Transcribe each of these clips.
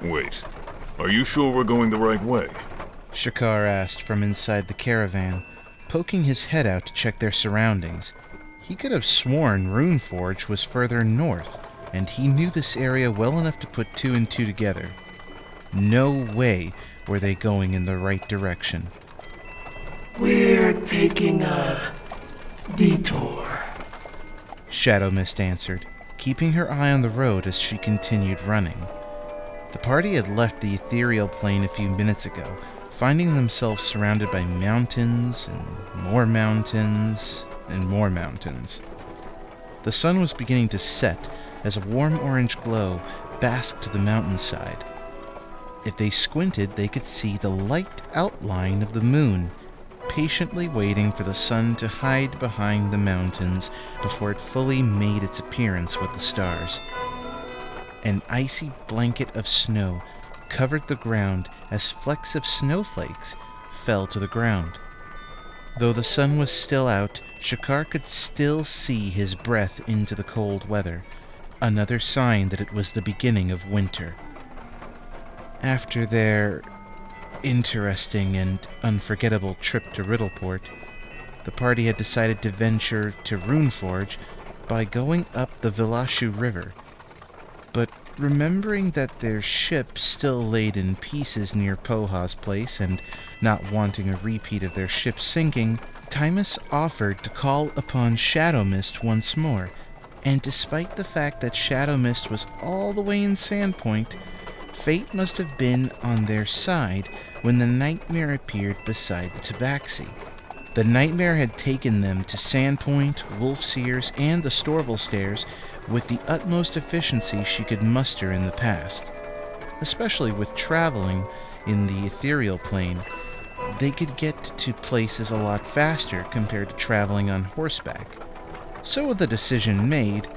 Wait, are you sure we're going the right way? Sha'karr asked from inside the caravan, poking his head out to check their surroundings. He could have sworn Runeforge was further north, and he knew this area well enough to put two and two together. No way were they going in the right direction. We're taking a detour, Shadowmist answered, keeping her eye on the road as she continued running. The party had left the ethereal plane a few minutes ago, finding themselves surrounded by mountains and more mountains and more mountains. The sun was beginning to set as a warm orange glow basked the mountainside. If they squinted, they could see the light outline of the moon, patiently waiting for the sun to hide behind the mountains before it fully made its appearance with the stars. An icy blanket of snow covered the ground as flecks of snowflakes fell to the ground. Though the sun was still out, Sha'karr could still see his breath into the cold weather, another sign that it was the beginning of winter. After their interesting and unforgettable trip to Riddleport, the party had decided to venture to Runeforge by going up the Vilashu River. But remembering that their ship still laid in pieces near Poha's place and not wanting a repeat of their ship sinking, Thymus offered to call upon Shadowmist once more, and despite the fact that Shadowmist was all the way in Sandpoint, fate must have been on their side when the nightmare appeared beside the tabaxi. The nightmare had taken them to Sandpoint, Wolfseers, and the Storval Stairs with the utmost efficiency she could muster in the past. Especially with traveling in the ethereal plane, they could get to places a lot faster compared to traveling on horseback. So with the decision made,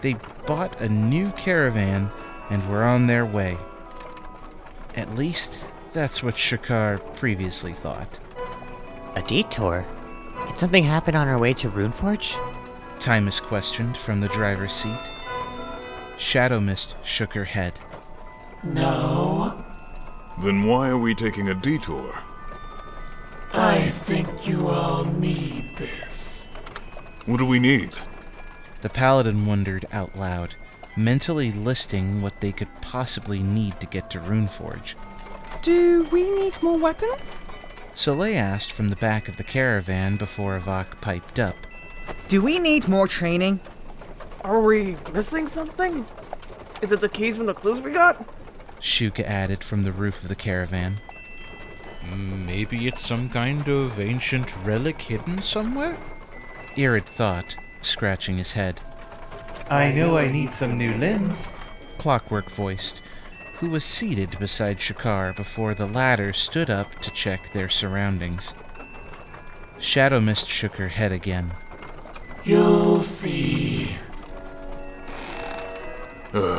they bought a new caravan and were on their way. At least, that's what Sha'karr previously thought. A detour? Did something happen on our way to Runeforge? Thymus questioned from the driver's seat. Shadowmist shook her head. No. Then why are we taking a detour? I think you all need this. What do we need? The paladin wondered out loud, mentally listing what they could possibly need to get to Runeforge. Do we need more weapons? Soleil asked from the back of the caravan before Avack piped up. Do we need more training? Are we missing something? Is it the keys from the clues we got? Shuka added from the roof of the caravan. Maybe it's some kind of ancient relic hidden somewhere? Irid thought, scratching his head. I know I need some new limbs, Clockwork voiced, who was seated beside Sha'karr before the latter stood up to check their surroundings. Shadowmist shook her head again. You'll see. With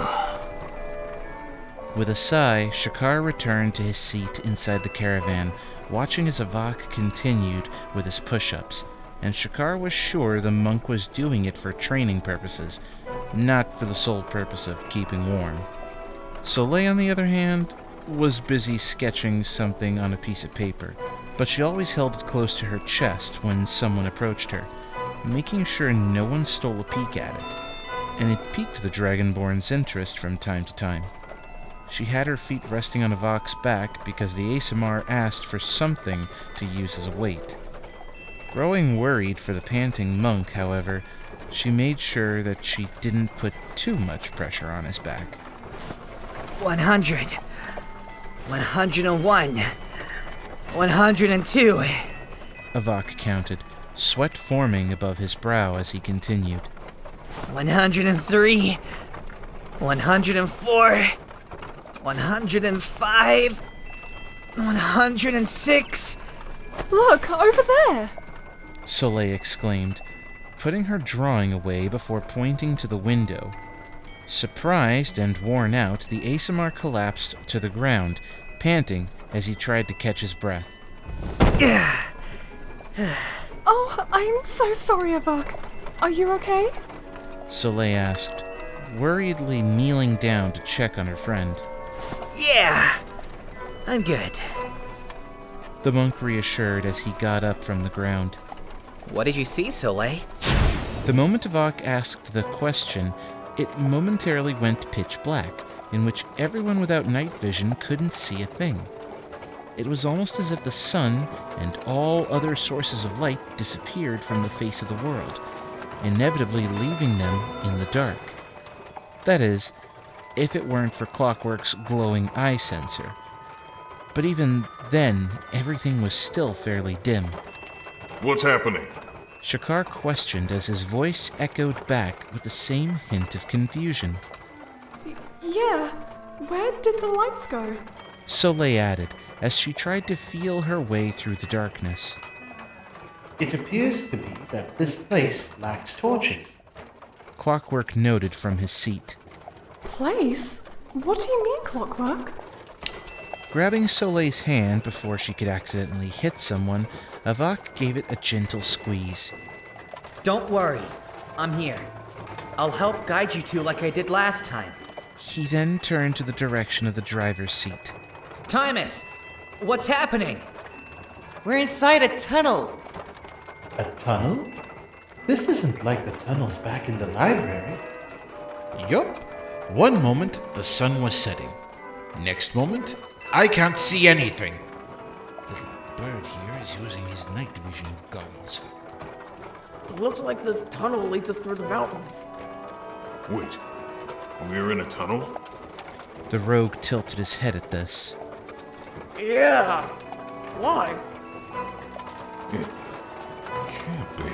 a sigh, Sha'karr returned to his seat inside the caravan, watching as Avack continued with his push-ups, and Sha'karr was sure the monk was doing it for training purposes, not for the sole purpose of keeping warm. Soleil, on the other hand, was busy sketching something on a piece of paper, but she always held it close to her chest when someone approached her, making sure no one stole a peek at it, and it piqued the Dragonborn's interest from time to time. She had her feet resting on Avack's back because the ASMR asked for something to use as a weight. Growing worried for the panting monk, however, she made sure that she didn't put too much pressure on his back. 100. 101. 102. Avack counted, sweat forming above his brow as he continued. 103. 104. 105. 106. Look, over there! Soleil exclaimed, putting her drawing away before pointing to the window. Surprised and worn out, the ASMR collapsed to the ground, panting as he tried to catch his breath. Oh, I'm so sorry, Avack. Are you okay? Soleil asked, worriedly kneeling down to check on her friend. Yeah, I'm good. The monk reassured as he got up from the ground. What did you see, Soleil? The moment Avack asked the question, it momentarily went pitch black, in which everyone without night vision couldn't see a thing. It was almost as if the sun and all other sources of light disappeared from the face of the world, inevitably leaving them in the dark. That is, if it weren't for Clockwork's glowing eye sensor. But even then, everything was still fairly dim. What's happening? Sha'karr questioned as his voice echoed back with the same hint of confusion. Yeah, where did the lights go? Soleil added, as she tried to feel her way through the darkness. It appears to be that this place lacks torches. Clockwork noted from his seat. Place? What do you mean, Clockwork? Grabbing Soleil's hand before she could accidentally hit someone, Avack gave it a gentle squeeze. Don't worry, I'm here. I'll help guide you two like I did last time. He then turned to the direction of the driver's seat. Thymus, what's happening? We're inside a tunnel. A tunnel? This isn't like the tunnels back in the library. Yup. One moment, the sun was setting. Next moment, I can't see anything. Little bird here is using his night vision goggles. It looks like this tunnel leads us through the mountains. Wait, we're in a tunnel? The rogue tilted his head at this. Yeah. Why? It can't be.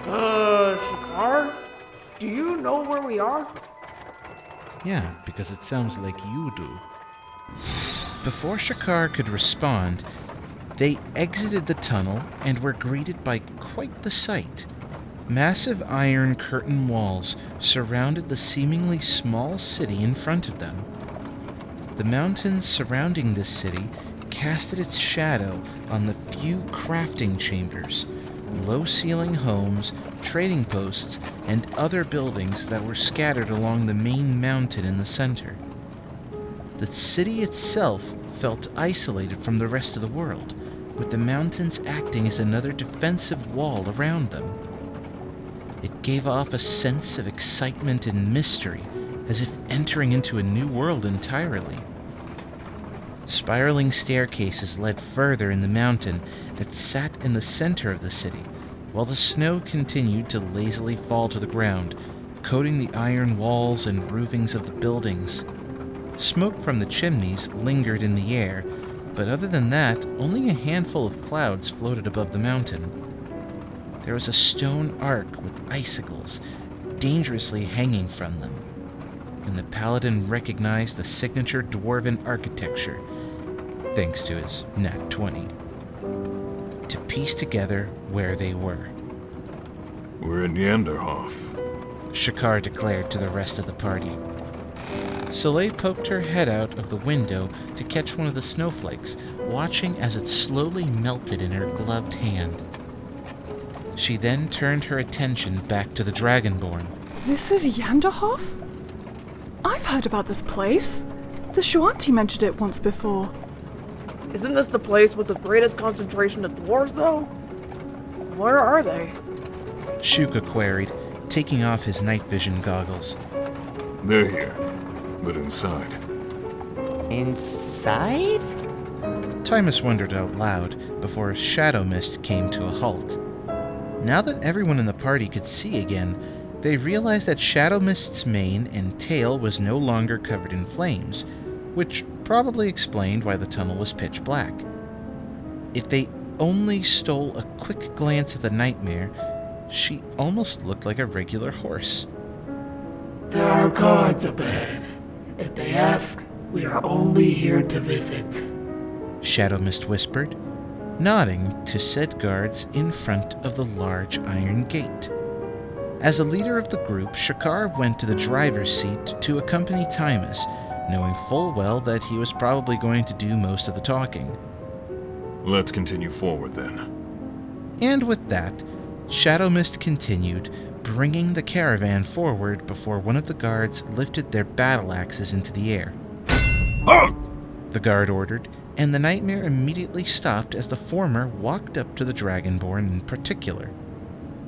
Sha'karr? Do you know where we are? Yeah, because it sounds like you do. Before Sha'karr could respond, they exited the tunnel and were greeted by quite the sight. Massive iron curtain walls surrounded the seemingly small city in front of them. The mountains surrounding this city casted its shadow on the few crafting chambers, low-ceiling homes, trading posts, and other buildings that were scattered along the main mountain in the center. The city itself felt isolated from the rest of the world, with the mountains acting as another defensive wall around them. It gave off a sense of excitement and mystery, as if entering into a new world entirely. Spiraling staircases led further in the mountain that sat in the center of the city, while the snow continued to lazily fall to the ground, coating the iron walls and roofings of the buildings. Smoke from the chimneys lingered in the air, but other than that, only a handful of clouds floated above the mountain. There was a stone arc with icicles dangerously hanging from them, and the paladin recognized the signature dwarven architecture, thanks to his Nat 20, to piece together where they were. We're in Janderhoff. Sha'karr declared to the rest of the party. Soleil poked her head out of the window to catch one of the snowflakes, watching as it slowly melted in her gloved hand. She then turned her attention back to the Dragonborn. This is Janderhoff? I've heard about this place. The Shuanti mentioned it once before. Isn't this the place with the greatest concentration of dwarves, though? Where are they? Shuka queried, taking off his night vision goggles. They're here, but inside. Inside? Thymus wondered out loud before Shadowmist came to a halt. Now that everyone in the party could see again, they realized that Shadowmist's mane and tail was no longer covered in flames, which probably explained why the tunnel was pitch black. If they only stole a quick glance at the nightmare, she almost looked like a regular horse. There are guards abed. If they ask, we are only here to visit. Shadowmist whispered, nodding to said guards in front of the large iron gate. As a leader of the group, Sha'karr went to the driver's seat to accompany Thymus, knowing full well that he was probably going to do most of the talking. Let's continue forward then. And with that, Shadowmist continued, bringing the caravan forward before one of the guards lifted their battle axes into the air. Halt! the guard ordered, and the nightmare immediately stopped as the former walked up to the Dragonborn in particular.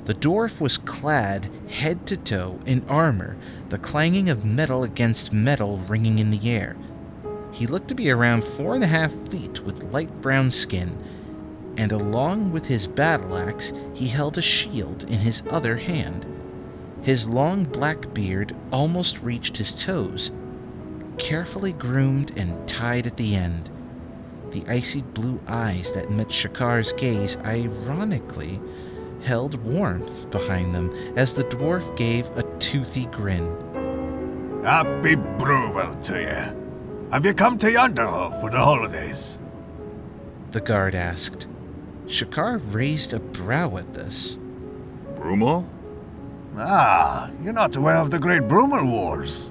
The dwarf was clad head to toe in armor, the clanging of metal against metal ringing in the air. He looked to be around 4.5 feet with light brown skin, and along with his battle axe, he held a shield in his other hand. His long black beard almost reached his toes, carefully groomed and tied at the end. The icy blue eyes that met Sha'karr's gaze ironically held warmth behind them as the dwarf gave a toothy grin. Happy Brumal to you. Have you come to Janderhoff for the holidays? The guard asked. Sha'karr raised a brow at this. Brumal? Ah, you're not aware of the Great Brumal Wars.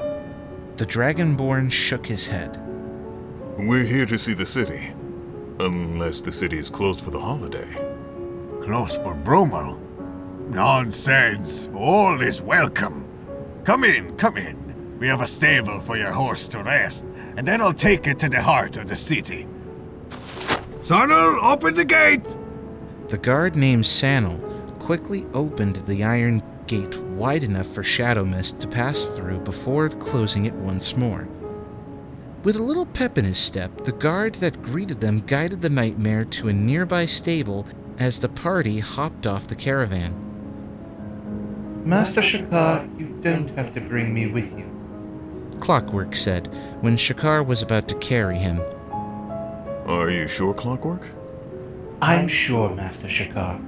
The Dragonborn shook his head. We're here to see the city. Unless the city is closed for the holiday. Close for Brumal? Nonsense. All is welcome. Come in, come in. We have a stable for your horse to rest, and then I'll take it to the heart of the city. Sonal, open the gate! The guard named Sanel quickly opened the iron gate wide enough for Shadowmist to pass through before closing it once more. With a little pep in his step, the guard that greeted them guided the nightmare to a nearby stable as the party hopped off the caravan. Master Sha'karr, you don't have to bring me with you. Clockwork said when Sha'karr was about to carry him. Are you sure, Clockwork? I'm sure, Master Sha'karr.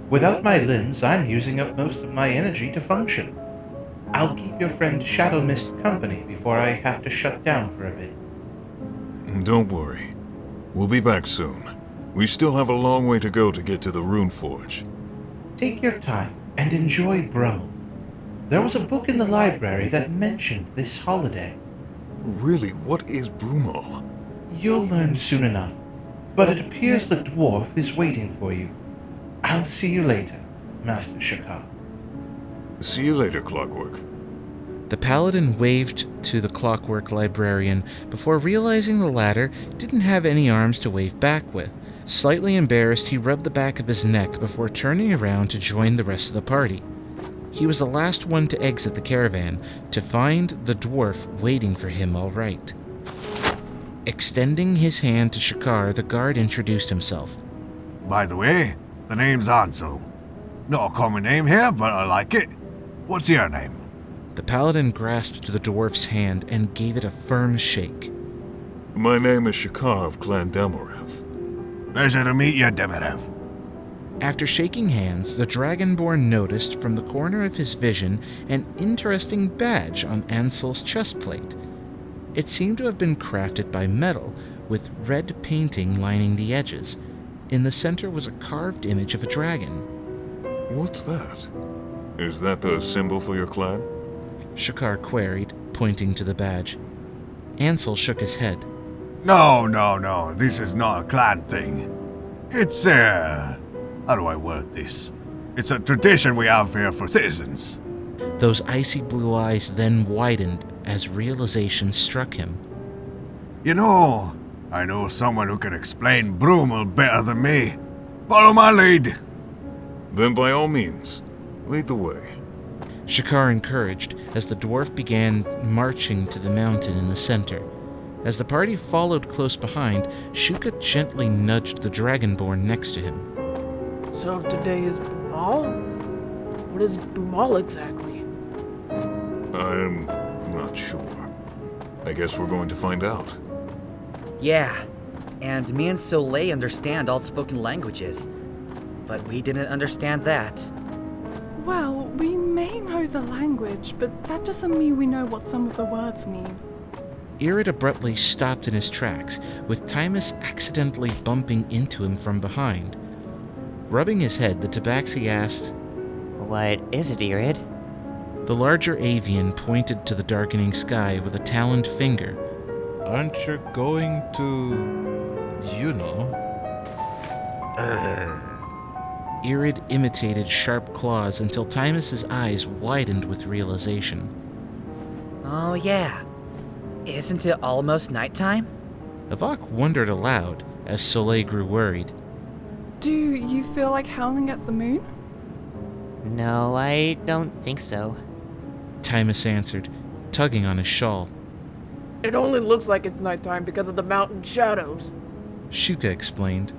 Without my limbs, I'm using up most of my energy to function. I'll keep your friend Shadowmist company before I have to shut down for a bit. Don't worry. We'll be back soon. We still have a long way to go to get to the Rune Forge. Take your time and enjoy Brumal. There was a book in the library that mentioned this holiday. Really, what is Brumal? You'll learn soon enough, but it appears the dwarf is waiting for you. I'll see you later, Master Sha'karr. See you later, Clockwork. The paladin waved to the Clockwork librarian before realizing the latter didn't have any arms to wave back with. Slightly embarrassed, he rubbed the back of his neck before turning around to join the rest of the party. He was the last one to exit the caravan, to find the dwarf waiting for him all right. Extending his hand to Sha'karr, the guard introduced himself. By the way, the name's Ansel. Not a common name here, but I like it. What's your name? The paladin grasped the dwarf's hand and gave it a firm shake. My name is Sha'karr of Clan Demorev. Pleasure to meet you, Demorev. After shaking hands, the Dragonborn noticed from the corner of his vision an interesting badge on Ansel's chestplate. It seemed to have been crafted by metal, with red painting lining the edges. In the center was a carved image of a dragon. What's that? Is that the symbol for your clan? Sha'karr queried, pointing to the badge. Ansel shook his head. No, this is not a clan thing. It's how do I word this? It's a tradition we have here for citizens. Those icy blue eyes then widened as realization struck him. You know, I know someone who can explain Brumal better than me. Follow my lead. Then by all means, lead the way. Sha'karr encouraged as the dwarf began marching to the mountain in the center. As the party followed close behind, Shuka gently nudged the Dragonborn next to him. So today is Brumal? What is Brumal exactly? I'm not sure. I guess we're going to find out. Yeah, and me and Soleil understand all spoken languages. But we didn't understand that. Well, we may know the language, but that doesn't mean we know what some of the words mean. Irid abruptly stopped in his tracks, with Thymus accidentally bumping into him from behind. Rubbing his head, the tabaxi asked, What is it, Irid? The larger avian pointed to the darkening sky with a taloned finger. Aren't you going to... you know? Irid imitated sharp claws until Thymus's eyes widened with realization. Oh yeah. Isn't it almost nighttime? Avack wondered aloud as Soleil grew worried. Do you feel like howling at the moon? No, I don't think so. Thymus answered, tugging on his shawl. It only looks like it's nighttime because of the mountain shadows. Shuka explained.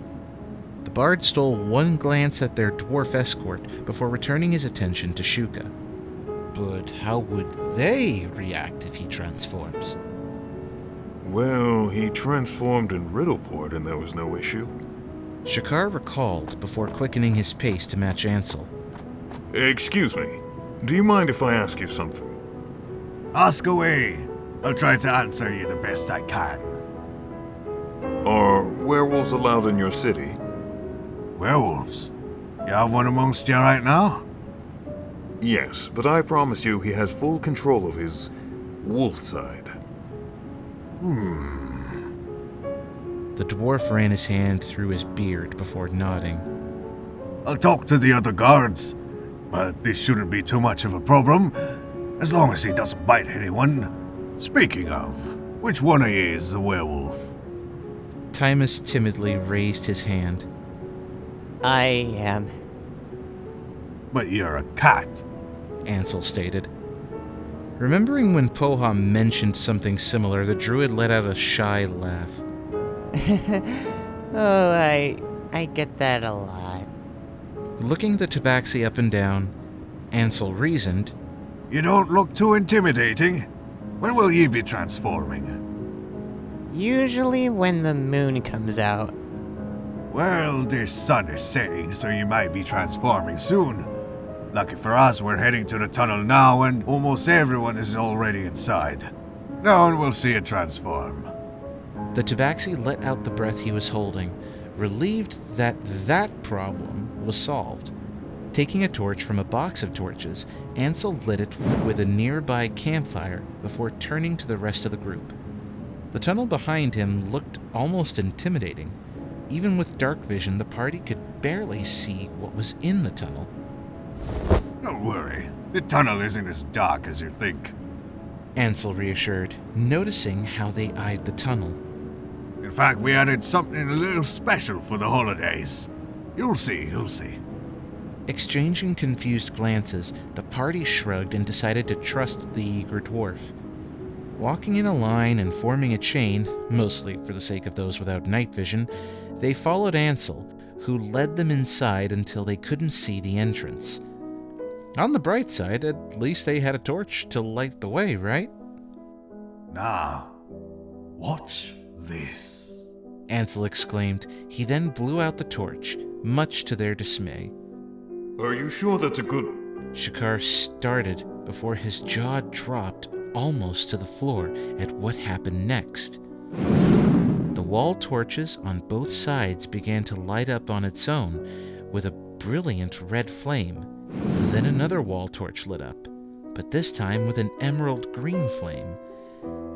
The bard stole one glance at their dwarf escort before returning his attention to Shuka. But how would they react if he transforms? Well, he transformed in Riddleport and there was no issue. Sha'karr recalled before quickening his pace to match Ansel. Excuse me. Do you mind if I ask you something? Ask away. I'll try to answer you the best I can. Are werewolves allowed in your city? Werewolves? You have one amongst you right now? Yes, but I promise you he has full control of his wolf side. The dwarf ran his hand through his beard before nodding. I'll talk to the other guards, but this shouldn't be too much of a problem, as long as he doesn't bite anyone. Speaking of, which one of you is the werewolf? Thymus timidly raised his hand. I am. But you're a cat. Ansel stated. Remembering when Poha mentioned something similar, the druid let out a shy laugh. Oh, I get that a lot. Looking the tabaxi up and down, Ansel reasoned. You don't look too intimidating. When will you be transforming? Usually when the moon comes out. Well, the sun is setting, so you might be transforming soon. Lucky for us, we're heading to the tunnel now, and almost everyone is already inside. No one will see it transform. The tabaxi let out the breath he was holding, relieved that that problem was solved. Taking a torch from a box of torches, Ansel lit it with a nearby campfire before turning to the rest of the group. The tunnel behind him looked almost intimidating. Even with dark vision, the party could barely see what was in the tunnel. Don't worry, the tunnel isn't as dark as you think. Ansel reassured, noticing how they eyed the tunnel. In fact, we added something a little special for the holidays. You'll see. Exchanging confused glances, the party shrugged and decided to trust the eager dwarf. Walking in a line and forming a chain, mostly for the sake of those without night vision, they followed Ansel, who led them inside until they couldn't see the entrance. On the bright side, at least they had a torch to light the way, right? Now, watch this. Ansel exclaimed. He then blew out the torch, much to their dismay. Are you sure that's a good... Sha'karr started before his jaw dropped almost to the floor at what happened next. The wall torches on both sides began to light up on its own with a brilliant red flame. Then another wall torch lit up, but this time with an emerald green flame.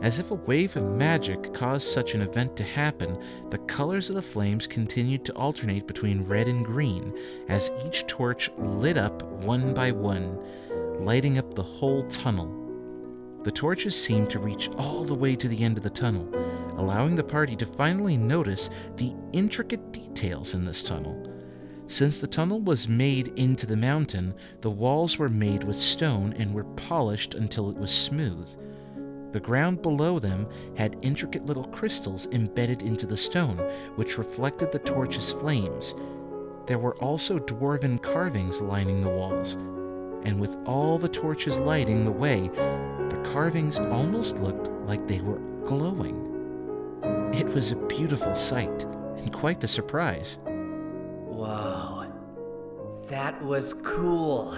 As if a wave of magic caused such an event to happen, the colors of the flames continued to alternate between red and green as each torch lit up one by one, lighting up the whole tunnel. The torches seemed to reach all the way to the end of the tunnel, allowing the party to finally notice the intricate details in this tunnel. Since the tunnel was made into the mountain, the walls were made with stone and were polished until it was smooth. The ground below them had intricate little crystals embedded into the stone, which reflected the torch's flames. There were also dwarven carvings lining the walls, and with all the torches lighting the way, the carvings almost looked like they were glowing. It was a beautiful sight, and quite the surprise. Whoa. That was cool.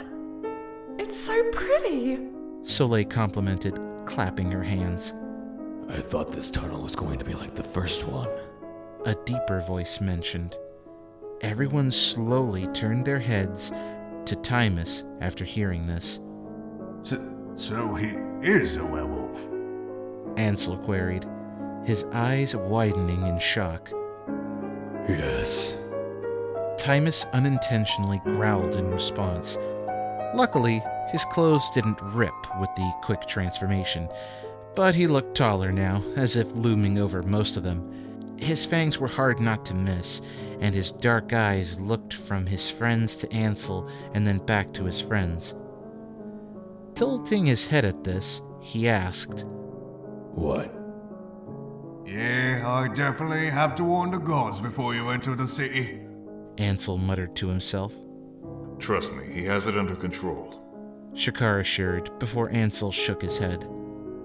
It's so pretty. Soleil complimented, clapping her hands. I thought this tunnel was going to be like the first one. A deeper voice mentioned. Everyone slowly turned their heads to Thymus after hearing this. So he is a werewolf? Ansel queried, his eyes widening in shock. Yes. Thymus unintentionally growled in response. Luckily, his clothes didn't rip with the quick transformation, But he looked taller now, as if looming over most of them. His fangs were hard not to miss, and his dark eyes looked from his friends to Ansel and then back to his friends. Tilting his head at this, he asked, What? Yeah, I definitely have to warn the gods before you enter the city. Ansel muttered to himself. Trust me, he has it under control. Sha'karr assured, before Ansel shook his head.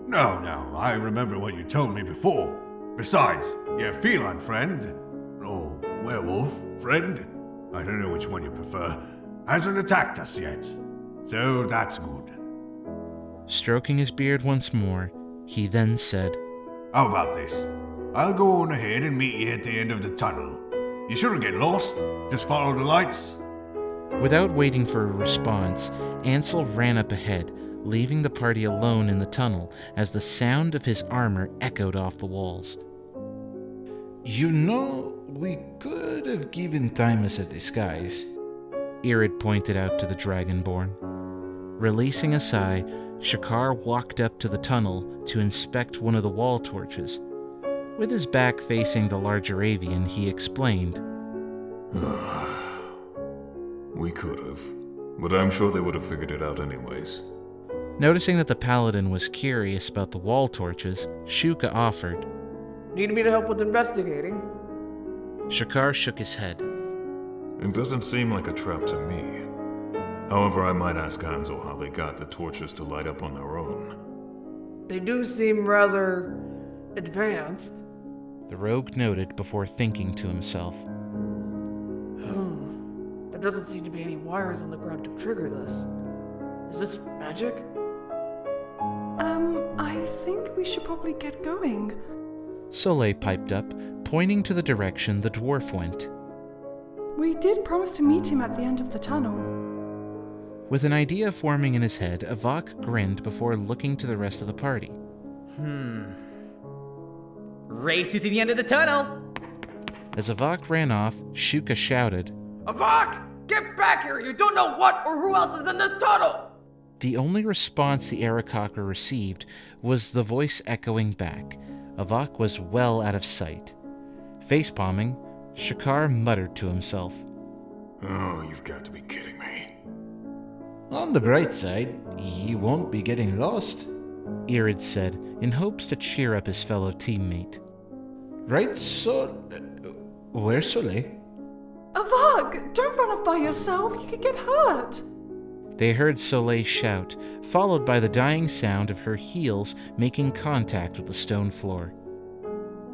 No, I remember what you told me before. Besides, your feline friend, or werewolf friend, I don't know which one you prefer, hasn't attacked us yet. So that's good. Stroking his beard once more, he then said, How about this? I'll go on ahead and meet you at the end of the tunnel. You shouldn't get lost. Just follow the lights. Without waiting for a response, Ansel ran up ahead, leaving the party alone in the tunnel as the sound of his armor echoed off the walls. You know, we could have given Thymus a disguise. Irid pointed out to the Dragonborn. Releasing a sigh, Sha'karr walked up to the tunnel to inspect one of the wall torches. With his back facing the larger avian, he explained, We could have, but I'm sure they would have figured it out anyways. Noticing that the paladin was curious about the wall torches, Shuka offered. Need me to help with investigating? Sha'karr shook his head. It doesn't seem like a trap to me. However, I might ask Ansel how they got the torches to light up on their own. They do seem rather advanced. The rogue noted before thinking to himself. There doesn't seem to be any wires on the ground to trigger this. Is this magic? I think we should probably get going. Soleil piped up, pointing to the direction the dwarf went. We did promise to meet him at the end of the tunnel. With an idea forming in his head, Avack grinned before looking to the rest of the party. Race you to the end of the tunnel! As Avack ran off, Shuka shouted, Avack! Get back here! You don't know what or who else is in this tunnel! The only response the Aarakocra received was the voice echoing back. Avack was well out of sight. Facepalming, Sha'karr muttered to himself. Oh, you've got to be kidding me. On the bright side, he won't be getting lost, Irid said, in hopes to cheer up his fellow teammate. Right, where's Soleil? Avack! Don't run off by yourself, you could get hurt! They heard Soleil shout, followed by the dying sound of her heels making contact with the stone floor.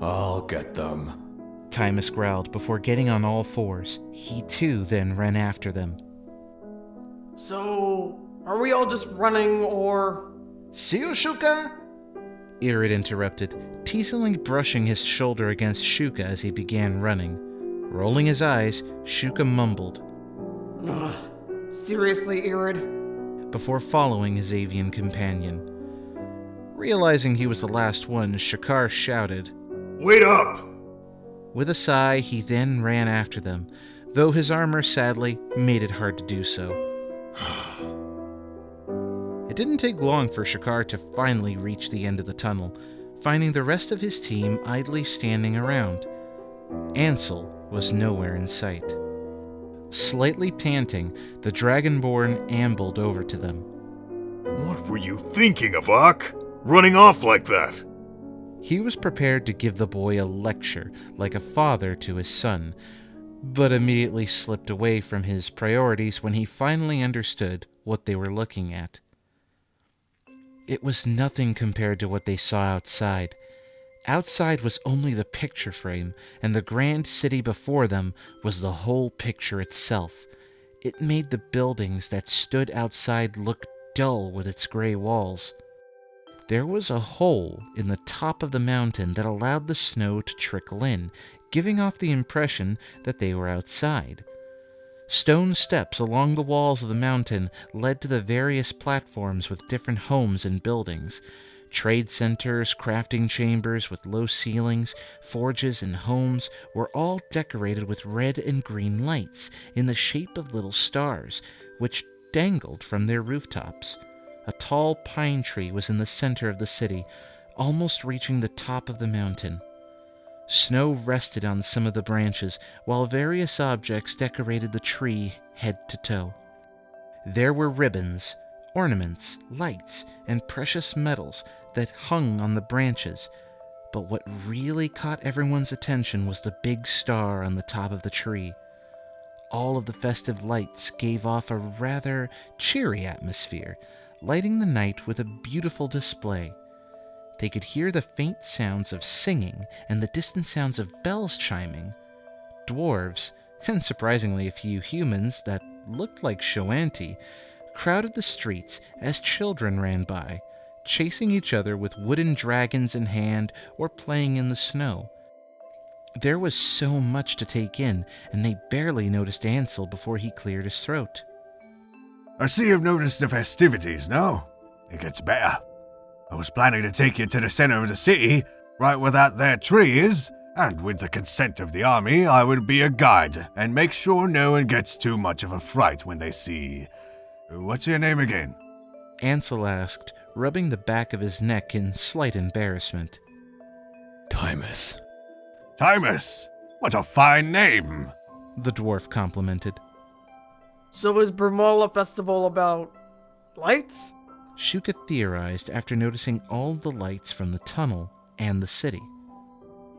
I'll get them. Thymus growled before getting on all fours. He too then ran after them. So, are we all just running, or... See you, Shuka? Irid interrupted, teasingly brushing his shoulder against Shuka as he began running. Rolling his eyes, Shuka mumbled, Ugh. Seriously, Irid? Before following his avian companion. Realizing he was the last one, Sha'karr shouted, Wait up! With a sigh, he then ran after them, though his armor sadly made it hard to do so. It didn't take long for Sha'karr to finally reach the end of the tunnel, finding the rest of his team idly standing around. Ansel was nowhere in sight. Slightly panting, the Dragonborn ambled over to them. What were you thinking, Avack? Running off like that? He was prepared to give the boy a lecture, like a father to his son, but immediately slipped away from his priorities when he finally understood what they were looking at. It was nothing compared to what they saw outside. Outside was only the picture frame, and the grand city before them was the whole picture itself. It made the buildings that stood outside look dull with its gray walls. There was a hole in the top of the mountain that allowed the snow to trickle in, giving off the impression that they were outside. Stone steps along the walls of the mountain led to the various platforms with different homes and buildings. Trade centers, crafting chambers with low ceilings, forges, and homes were all decorated with red and green lights in the shape of little stars, which dangled from their rooftops. A tall pine tree was in the center of the city, almost reaching the top of the mountain. Snow rested on some of the branches, while various objects decorated the tree head to toe. There were ribbons, ornaments, lights, and precious metals that hung on the branches, but what really caught everyone's attention was the big star on the top of the tree. All of the festive lights gave off a rather cheery atmosphere, lighting the night with a beautiful display. They could hear the faint sounds of singing and the distant sounds of bells chiming. Dwarves, and surprisingly a few humans that looked like Shoanti, crowded the streets as children ran by, chasing each other with wooden dragons in hand or playing in the snow. There was so much to take in, and they barely noticed Ansel before he cleared his throat. I see you've noticed the festivities, no? It gets better. I was planning to take you to the center of the city, right where that there tree is, and with the consent of the army, I will be a guide and make sure no one gets too much of a fright when they see... What's your name again? Ansel asked, rubbing the back of his neck in slight embarrassment. Thymus. Thymus! What a fine name! The dwarf complimented. So is Brumal a festival about lights? Shuka theorized after noticing all the lights from the tunnel and the city.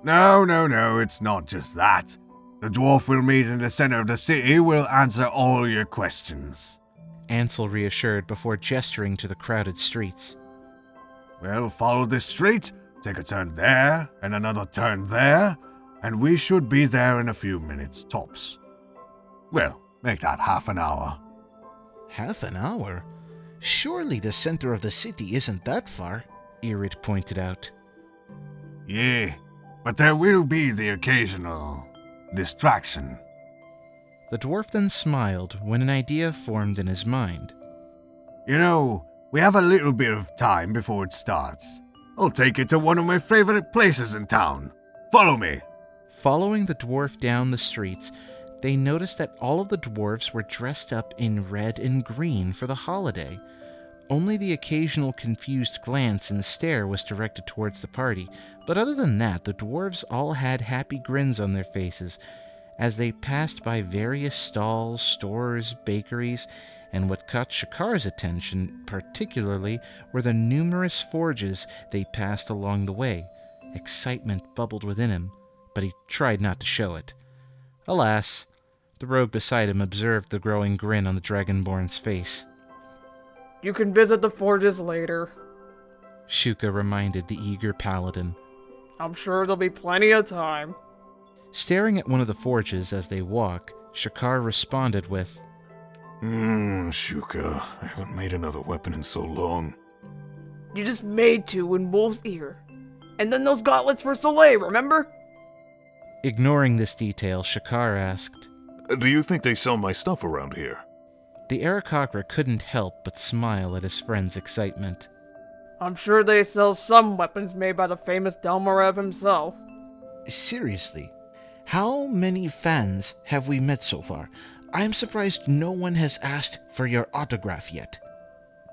No, it's not just that. The dwarf we'll meet in the center of the city will answer all your questions. Ansel reassured before gesturing to the crowded streets. Well, follow this street, take a turn there, and another turn there, and we should be there in a few minutes, tops. Well, make that half an hour. Half an hour? Surely the center of the city isn't that far, Irid pointed out. Yeah, but there will be the occasional distraction. The dwarf then smiled when an idea formed in his mind. You know, we have a little bit of time before it starts. I'll take you to one of my favorite places in town. Follow me. Following the dwarf down the streets, they noticed that all of the dwarves were dressed up in red and green for the holiday. Only the occasional confused glance and stare was directed towards the party, but other than that, the dwarves all had happy grins on their faces as they passed by various stalls, stores, bakeries, and what caught Sha'karr's attention particularly were the numerous forges they passed along the way. Excitement bubbled within him, but he tried not to show it. Alas, the rogue beside him observed the growing grin on the Dragonborn's face. You can visit the forges later, Shuka reminded the eager paladin. I'm sure there'll be plenty of time. Staring at one of the forges as they walk, Sha'karr responded with, Shuka, I haven't made another weapon in so long. You just made two in Wolf's Ear. And then those gauntlets for Soleil, remember? Ignoring this detail, Sha'karr asked, Do you think they sell my stuff around here? The Aarakocra couldn't help but smile at his friend's excitement. I'm sure they sell some weapons made by the famous Delmarev himself. Seriously, how many fans have we met so far? I'm surprised no one has asked for your autograph yet.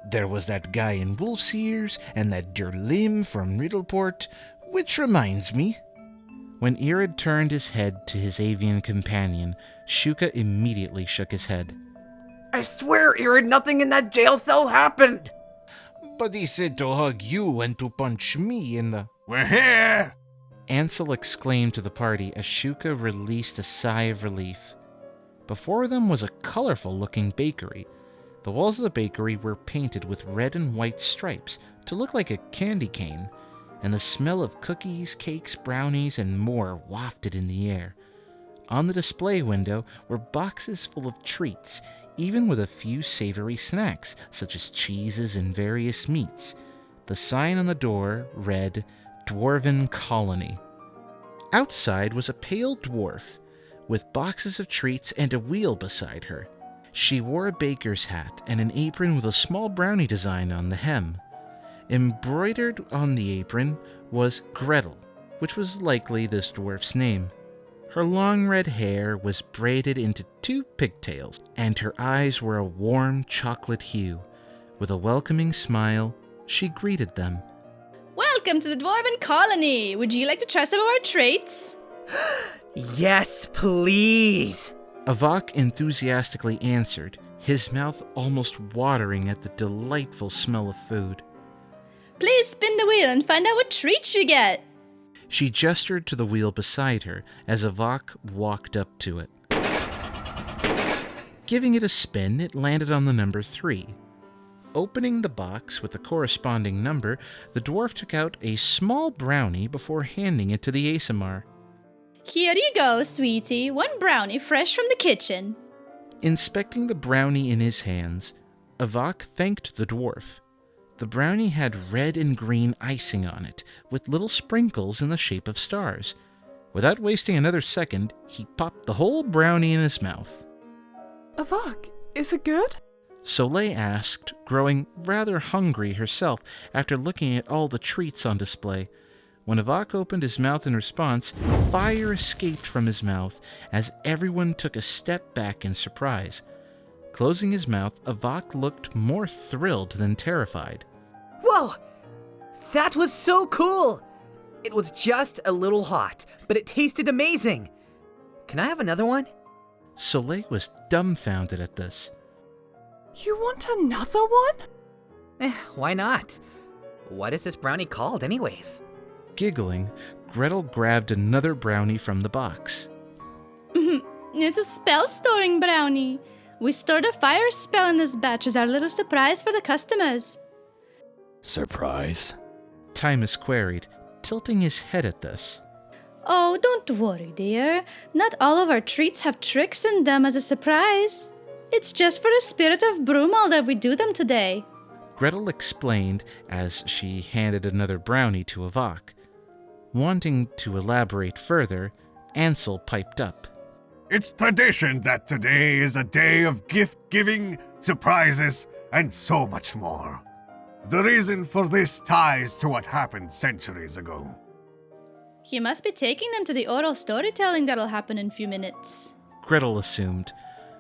There was that guy in Wolf's Ears and that Durlim from Riddleport, which reminds me. When Irid turned his head to his avian companion, Shuka immediately shook his head. I swear, Irid, nothing in that jail cell happened! But he said to hug you and to punch me in the... We're here! Ansel exclaimed to the party as Shuka released a sigh of relief. Before them was a colorful-looking bakery. The walls of the bakery were painted with red and white stripes to look like a candy cane, and the smell of cookies, cakes, brownies, and more wafted in the air. On the display window were boxes full of treats, even with a few savory snacks, such as cheeses and various meats. The sign on the door read, Dwarven Colony. Outside was a pale dwarf, with boxes of treats and a wheel beside her. She wore a baker's hat and an apron with a small brownie design on the hem. Embroidered on the apron was Gretel, which was likely this dwarf's name. Her long red hair was braided into 2 pigtails, and her eyes were a warm chocolate hue. With a welcoming smile, she greeted them. Welcome Welcome to the dwarven colony. Would you like to try some of our traits? Yes, please! Avack enthusiastically answered, his mouth almost watering at the delightful smell of food. Please spin the wheel and find out what treats you get. She gestured to the wheel beside her as Avack walked up to it. Giving it a spin, it landed on the number 3. Opening the box with the corresponding number, the dwarf took out a small brownie before handing it to the ASMR. Here you go, sweetie. 1 brownie fresh from the kitchen. Inspecting the brownie in his hands, Avack thanked the dwarf. The brownie had red and green icing on it, with little sprinkles in the shape of stars. Without wasting another second, he popped the whole brownie in his mouth. Avack, is it good? Soleil asked, growing rather hungry herself after looking at all the treats on display. When Avack opened his mouth in response, fire escaped from his mouth as everyone took a step back in surprise. Closing his mouth, Avack looked more thrilled than terrified. Whoa! That was so cool! It was just a little hot, but it tasted amazing! Can I have another one? Soleil was dumbfounded at this. You want another one? Why not? What is this brownie called, anyways? Giggling, Gretel grabbed another brownie from the box. It's a spell-storing brownie. We stored a fire spell in this batch as our little surprise for the customers. Surprise? Thymus queried, tilting his head at this. Oh, don't worry, dear. Not all of our treats have tricks in them as a surprise. It's just for the spirit of Brumal that we do them today. Gretel explained as she handed another brownie to Avack. Wanting to elaborate further, Ansel piped up. It's tradition that today is a day of gift-giving, surprises, and so much more. The reason for this ties to what happened centuries ago. You must be taking them to the oral storytelling that'll happen in a few minutes. Gretel assumed.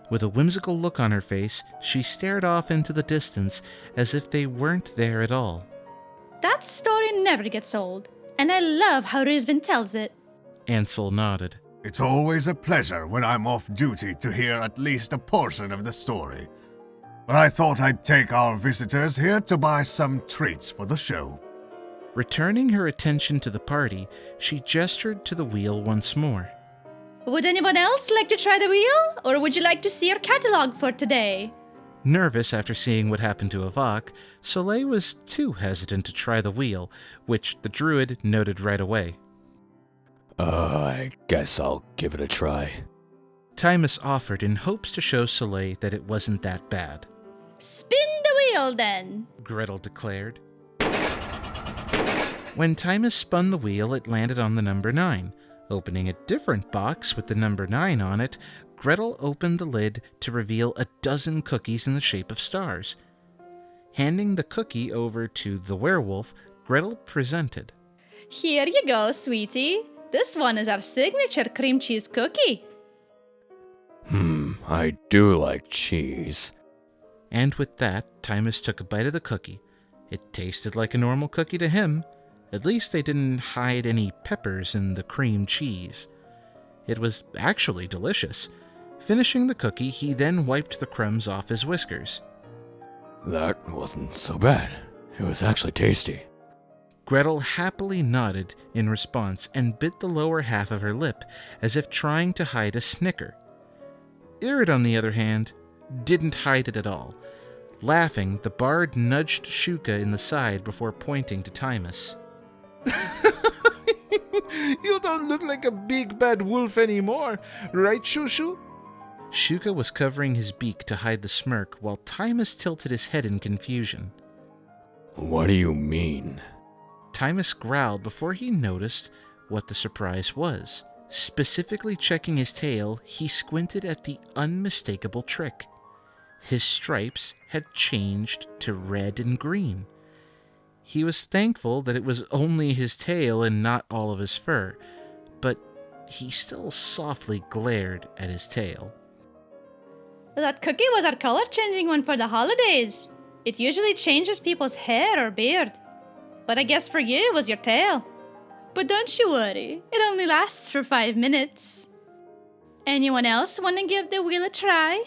With a whimsical look on her face, she stared off into the distance as if they weren't there at all. That story never gets old, and I love how Rizvin tells it. Ansel nodded. It's always a pleasure when I'm off duty to hear at least a portion of the story. But I thought I'd take our visitors here to buy some treats for the show. Returning her attention to the party, she gestured to the wheel once more. Would anyone else like to try the wheel, or would you like to see our catalog for today? Nervous after seeing what happened to Avack, Soleil was too hesitant to try the wheel, which the druid noted right away. I guess I'll give it a try. Thymus offered in hopes to show Soleil that it wasn't that bad. Spin the wheel, then, Gretel declared. When Thymus spun the wheel, it landed on the number 9. Opening a different box with the number 9 on it, Gretel opened the lid to reveal a dozen cookies in the shape of stars. Handing the cookie over to the werewolf, Gretel presented. Here you go, sweetie. This one is our signature cream cheese cookie. I do like cheese. And with that, Thymus took a bite of the cookie. It tasted like a normal cookie to him. At least they didn't hide any peppers in the cream cheese. It was actually delicious. Finishing the cookie, he then wiped the crumbs off his whiskers. That wasn't so bad. It was actually tasty. Gretel happily nodded in response and bit the lower half of her lip, as if trying to hide a snicker. Irid, on the other hand, didn't hide it at all. Laughing, the bard nudged Shuka in the side before pointing to Thymus. You don't look like a big bad wolf anymore, right, Shushu? Shuka was covering his beak to hide the smirk, while Thymus tilted his head in confusion. What do you mean? Thymus growled before he noticed what the surprise was. Specifically checking his tail, he squinted at the unmistakable trick. His stripes had changed to red and green. He was thankful that it was only his tail and not all of his fur, but he still softly glared at his tail. That cookie was our color-changing one for the holidays. It usually changes people's hair or beard. But I guess for you it was your tail. But don't you worry, it only lasts for 5 minutes. Anyone else want to give the wheel a try?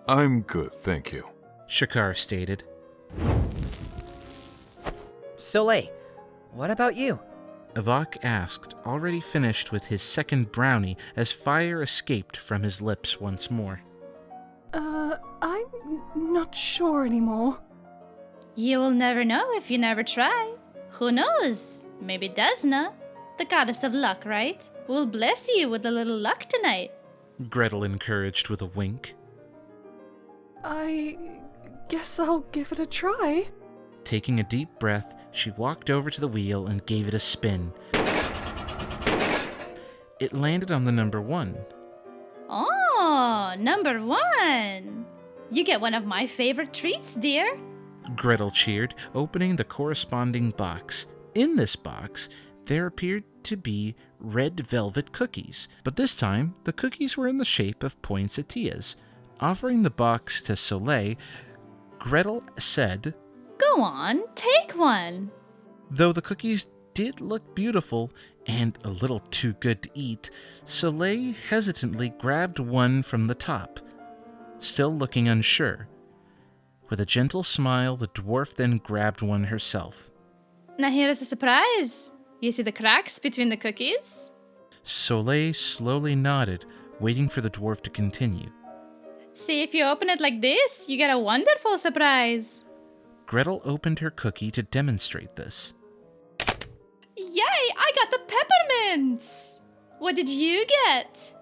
I'm good, thank you. Sha'karr stated. Soleil, what about you? Avack asked, already finished with his second brownie as fire escaped from his lips once more. I'm not sure anymore. You will never know if you never try. Who knows? Maybe Desna, the goddess of luck, right, will bless you with a little luck tonight. Gretel encouraged with a wink. I guess I'll give it a try. Taking a deep breath, she walked over to the wheel and gave it a spin. It landed on the number 1. Oh, number 1! You get one of my favorite treats, dear. Gretel cheered, opening the corresponding box. In this box, there appeared to be red velvet cookies, but this time the cookies were in the shape of poinsettias. Offering the box to Soleil, Gretel said, Go on, take one. Though the cookies did look beautiful and a little too good to eat, Soleil hesitantly grabbed one from the top, still looking unsure. With a gentle smile, the dwarf then grabbed one herself. Now here's the surprise. You see the cracks between the cookies? Soleil slowly nodded, waiting for the dwarf to continue. See, if you open it like this, you get a wonderful surprise. Gretel opened her cookie to demonstrate this. Yay, I got the peppermints! What did you get?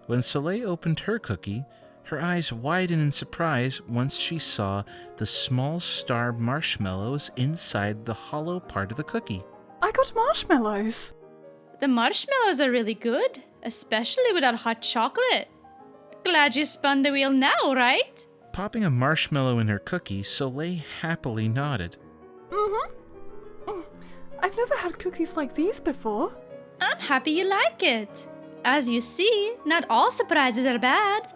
When Soleil opened her cookie, her eyes widened in surprise once she saw the small star marshmallows inside the hollow part of the cookie. I got marshmallows. The marshmallows are really good, especially without hot chocolate. Glad you spun the wheel now, right? Popping a marshmallow in her cookie, Soleil happily nodded. I've never had cookies like these before. I'm happy you like it. As you see, not all surprises are bad.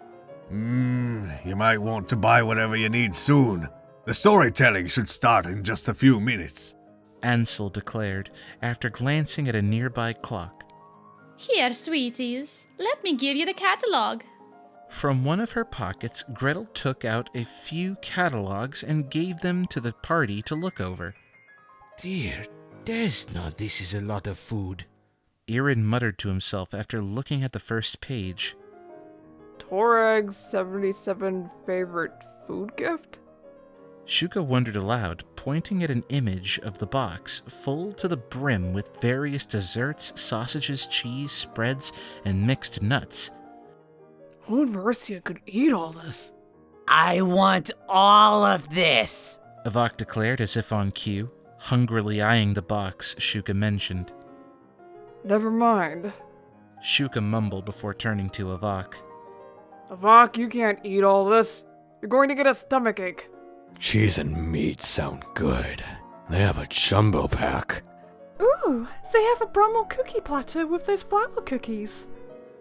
You might want to buy whatever you need soon. The storytelling should start in just a few minutes. Ansel declared, after glancing at a nearby clock. Here, sweeties, let me give you the catalog. From one of her pockets, Gretel took out a few catalogs and gave them to the party to look over. Dear Desna, this is a lot of food. Irid muttered to himself after looking at the first page. Torag's 77 favorite food gift? Shuka wondered aloud, pointing at an image of the box full to the brim with various desserts, sausages, cheese, spreads, and mixed nuts. Who in Varistia could eat all this? I want all of this! Avack declared as if on cue, hungrily eyeing the box Shuka mentioned. Never mind. Shuka mumbled before turning to Avack. Avack, you can't eat all this. You're going to get a stomachache. Cheese and meat sound good. They have a jumbo pack. Ooh, they have a Brumal cookie platter with those flour cookies.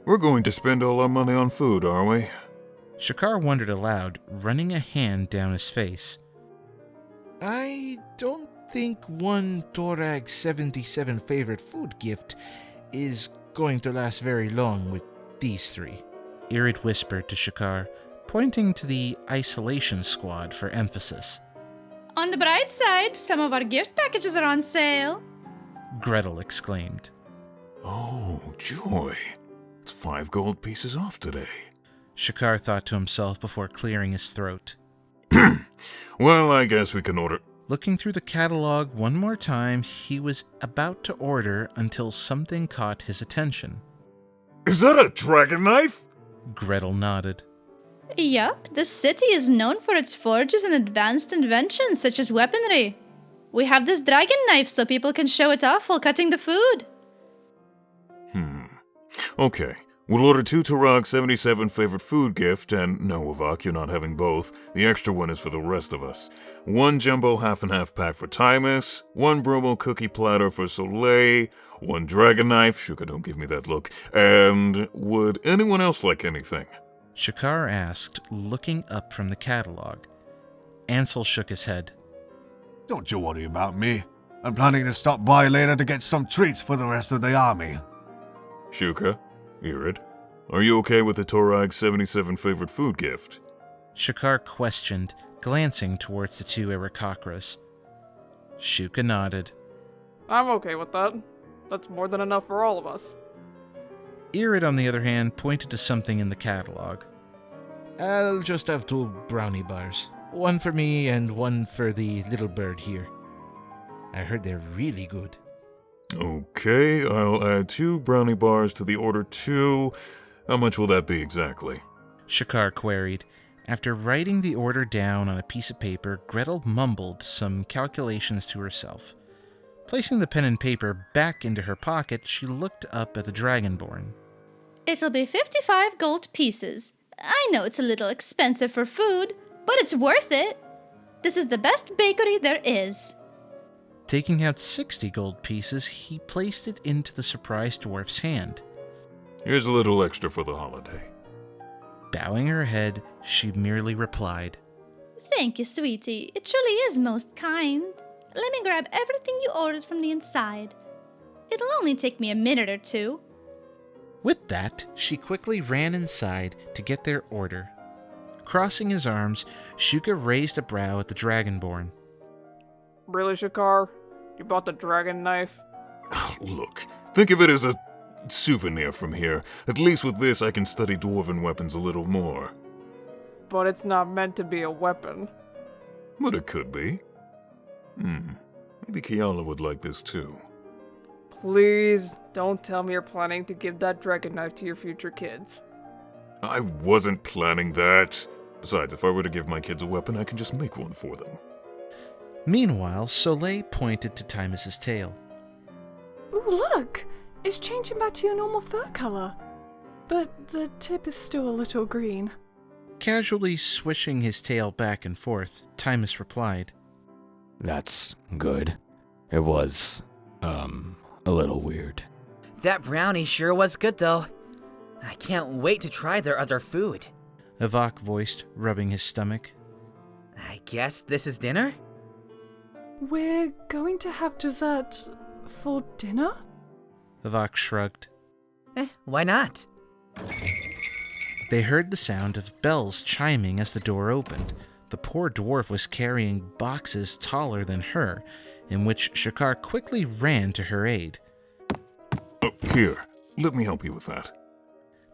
We're going to spend all our money on food, are we? Sha'karr wondered aloud, running a hand down his face. I don't think one Torag 77 favorite food gift is going to last very long with these 3. Irid whispered to Sha'karr, pointing to the isolation squad for emphasis. On the bright side, some of our gift packages are on sale. Gretel exclaimed. Oh, joy. It's 5 gold pieces off today. Sha'karr thought to himself before clearing his throat. Well, I guess we can order. Looking through the catalog one more time, he was about to order until something caught his attention. Is that a dragon knife? Gretel nodded. Yup, the city is known for its forges and advanced inventions such as weaponry. We have this dragon knife so people can show it off while cutting the food. Okay, we'll order 2 Torag 77 favorite food gift, and no, Avack, you're not having both. The extra one is for the rest of us. 1 jumbo half-and-half pack for Thymus, 1 Brumal cookie platter for Soleil, 1 dragon knife, Shuka, don't give me that look, and would anyone else like anything? Sha'karr asked, looking up from the catalog. Ansel shook his head. Don't you worry about me. I'm planning to stop by later to get some treats for the rest of the army. Shuka, Irid, are you okay with the Torag's 77 favorite food gift? Sha'karr questioned, glancing towards the two Aarakocras. Shuka nodded. I'm okay with that. That's more than enough for all of us. Irid, on the other hand, pointed to something in the catalog. I'll just have 2 brownie bars. One for me and one for the little bird here. I heard they're really good. Okay, I'll add 2 brownie bars to the order 2. How much will that be exactly? Sha'karr queried. After writing the order down on a piece of paper, Gretel mumbled some calculations to herself. Placing the pen and paper back into her pocket, she looked up at the Dragonborn. It'll be 55 gold pieces. I know it's a little expensive for food, but it's worth it. This is the best bakery there is. Taking out 60 gold pieces, he placed it into the surprised dwarf's hand. Here's a little extra for the holiday. Bowing her head, she merely replied, Thank you, sweetie. It truly is most kind. Let me grab everything you ordered from the inside. It'll only take me a minute or 2. With that, she quickly ran inside to get their order. Crossing his arms, Shuka raised a brow at the Dragonborn. Really, Sha'karr? You bought the dragon knife? Look, think of it as a souvenir from here. At least with this, I can study dwarven weapons a little more. But it's not meant to be a weapon. But it could be. Maybe Kiala would like this too. Please, don't tell me you're planning to give that dragon knife to your future kids. I wasn't planning that. Besides, if I were to give my kids a weapon, I can just make one for them. Meanwhile, Soleil pointed to Thymus's tail. Ooh, look! It's changing back to your normal fur color. But the tip is still a little green. Casually swishing his tail back and forth, Thymus replied, That's good. It was, a little weird. That brownie sure was good, though. I can't wait to try their other food. Avack voiced, rubbing his stomach. I guess this is dinner? We're going to have dessert for dinner? Avack shrugged. Why not? They heard the sound of bells chiming as the door opened. The poor dwarf was carrying boxes taller than her, in which Sha'karr quickly ran to her aid. Here, let me help you with that.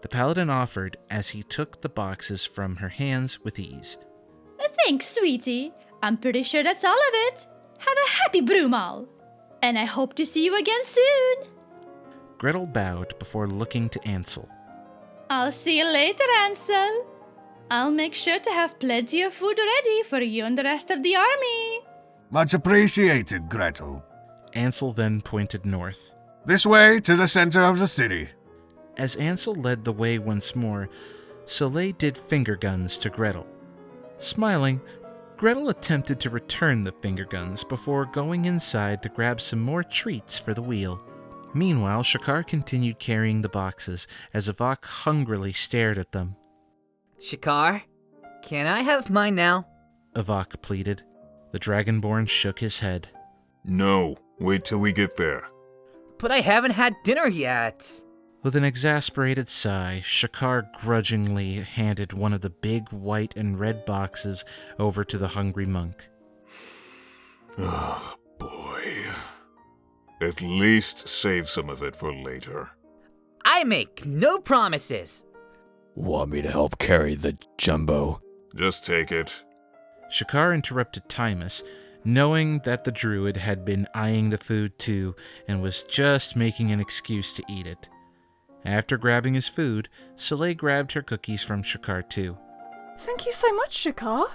The paladin offered as he took the boxes from her hands with ease. Thanks, sweetie. I'm pretty sure that's all of it. Have a happy Brumal. And I hope to see you again soon. Gretel bowed before looking to Ansel. I'll see you later, Ansel. I'll make sure to have plenty of food ready for you and the rest of the army. Much appreciated, Gretel. Ansel then pointed north. This way to the center of the city. As Ansel led the way once more, Soleil did finger guns to Gretel. Smiling, Gretel attempted to return the finger guns before going inside to grab some more treats for the wheel. Meanwhile, Sha'karr continued carrying the boxes as Avack hungrily stared at them. Sha'karr, can I have mine now? Avack pleaded. The Dragonborn shook his head. No, wait till we get there. But I haven't had dinner yet. With an exasperated sigh, Sha'karr grudgingly handed one of the big white and red boxes over to the hungry monk. Oh, boy. At least save some of it for later. I make no promises. Want me to help carry the jumbo? Just take it. Sha'karr interrupted Thymus, knowing that the druid had been eyeing the food too and was just making an excuse to eat it. After grabbing his food, Soleil grabbed her cookies from Sha'karr too. Thank you so much, Sha'karr.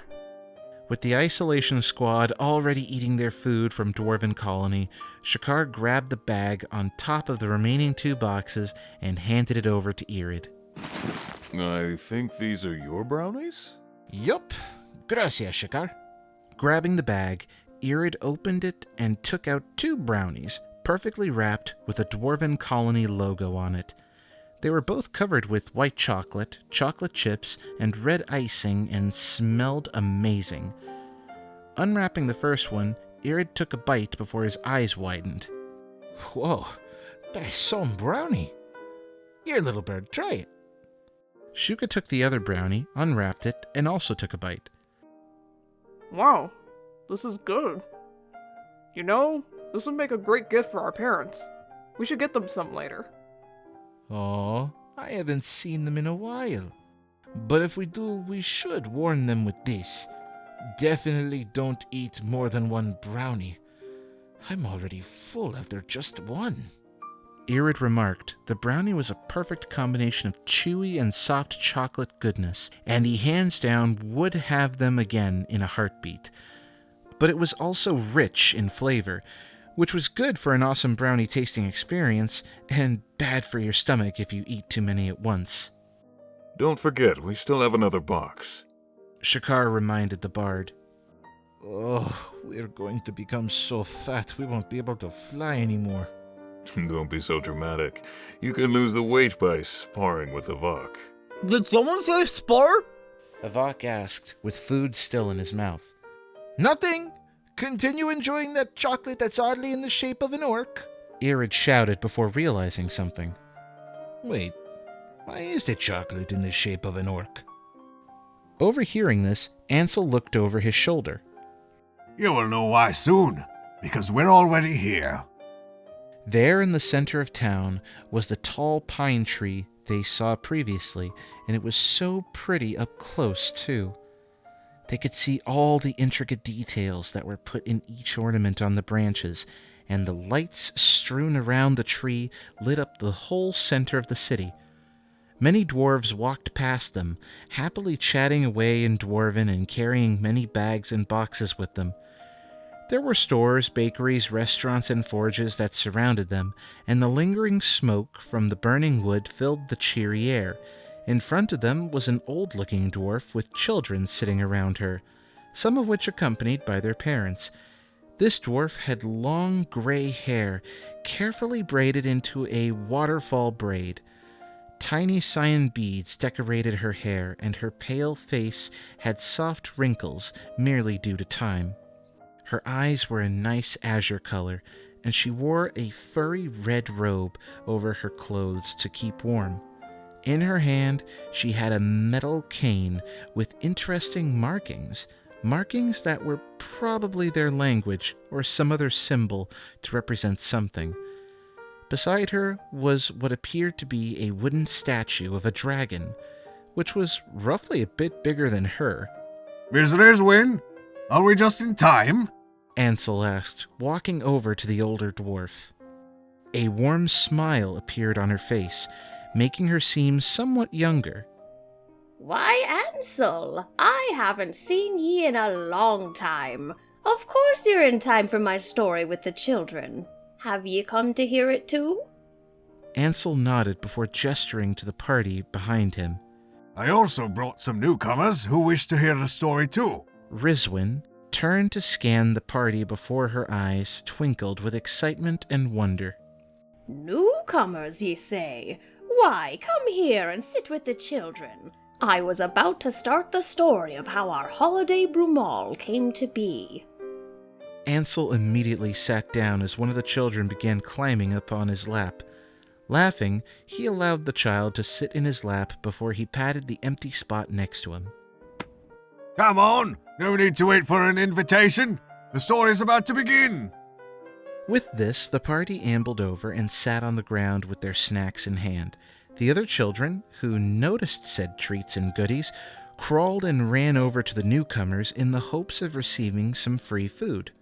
With the isolation squad already eating their food from Dwarven Colony, Sha'karr grabbed the bag on top of the remaining 2 boxes and handed it over to Irid. I think these are your brownies? Yup. Gracias, Sha'karr. Grabbing the bag, Irid opened it and took out 2 brownies, perfectly wrapped with a Dwarven Colony logo on it. They were both covered with white chocolate, chocolate chips, and red icing and smelled amazing. Unwrapping the first one, Irid took a bite before his eyes widened. Whoa, that's some brownie. Here, little bird, try it. Shuka took the other brownie, unwrapped it, and also took a bite. Wow, this is good. You know, this would make a great gift for our parents. We should get them some later. Oh, I haven't seen them in a while. But if we do, we should warn them with this. Definitely don't eat more than one brownie. I'm already full after just one. Irid remarked the brownie was a perfect combination of chewy and soft chocolate goodness, and he hands down would have them again in a heartbeat. But it was also rich in flavor, which was good for an awesome brownie tasting experience, and bad for your stomach if you eat too many at once. Don't forget, we still have another box. Sha'karr reminded the bard. Oh, we're going to become so fat we won't be able to fly anymore. Don't be so dramatic. You can lose the weight by sparring with Avack. Did someone say spar? Avack asked, with food still in his mouth. Nothing! Continue enjoying that chocolate that's oddly in the shape of an orc. Irid shouted before realizing something. Wait, why is the chocolate in the shape of an orc? Overhearing this, Ansel looked over his shoulder. You will know why soon, because we're already here. There in the center of town was the tall pine tree they saw previously, and it was so pretty up close, too. They could see all the intricate details that were put in each ornament on the branches, and the lights strewn around the tree lit up the whole center of the city. Many dwarves walked past them, happily chatting away in dwarven and carrying many bags and boxes with them. There were stores, bakeries, restaurants, and forges that surrounded them, and the lingering smoke from the burning wood filled the cheery air. In front of them was an old-looking dwarf with children sitting around her, some of which accompanied by their parents. This dwarf had long gray hair, carefully braided into a waterfall braid. Tiny cyan beads decorated her hair, and her pale face had soft wrinkles, merely due to time. Her eyes were a nice azure color, and she wore a furry red robe over her clothes to keep warm. In her hand, she had a metal cane with interesting markings that were probably their language or some other symbol to represent something. Beside her was what appeared to be a wooden statue of a dragon, which was roughly a bit bigger than her. Visitors win? Are we just in time? Ansel asked, walking over to the older dwarf. A warm smile appeared on her face, making her seem somewhat younger. Why, Ansel, I haven't seen ye in a long time. Of course you're in time for my story with the children. Have ye come to hear it too? Ansel nodded before gesturing to the party behind him. I also brought some newcomers who wish to hear the story too. Rizwin turned to scan the party before her eyes twinkled with excitement and wonder. Newcomers, ye say? Why, come here and sit with the children. I was about to start the story of how our holiday Brumal came to be. Ansel immediately sat down as one of the children began climbing up on his lap. Laughing, he allowed the child to sit in his lap before he patted the empty spot next to him. Come on, no need to wait for an invitation. The story's about to begin. With this, the party ambled over and sat on the ground with their snacks in hand. The other children, who noticed said treats and goodies, crawled and ran over to the newcomers in the hopes of receiving some free food.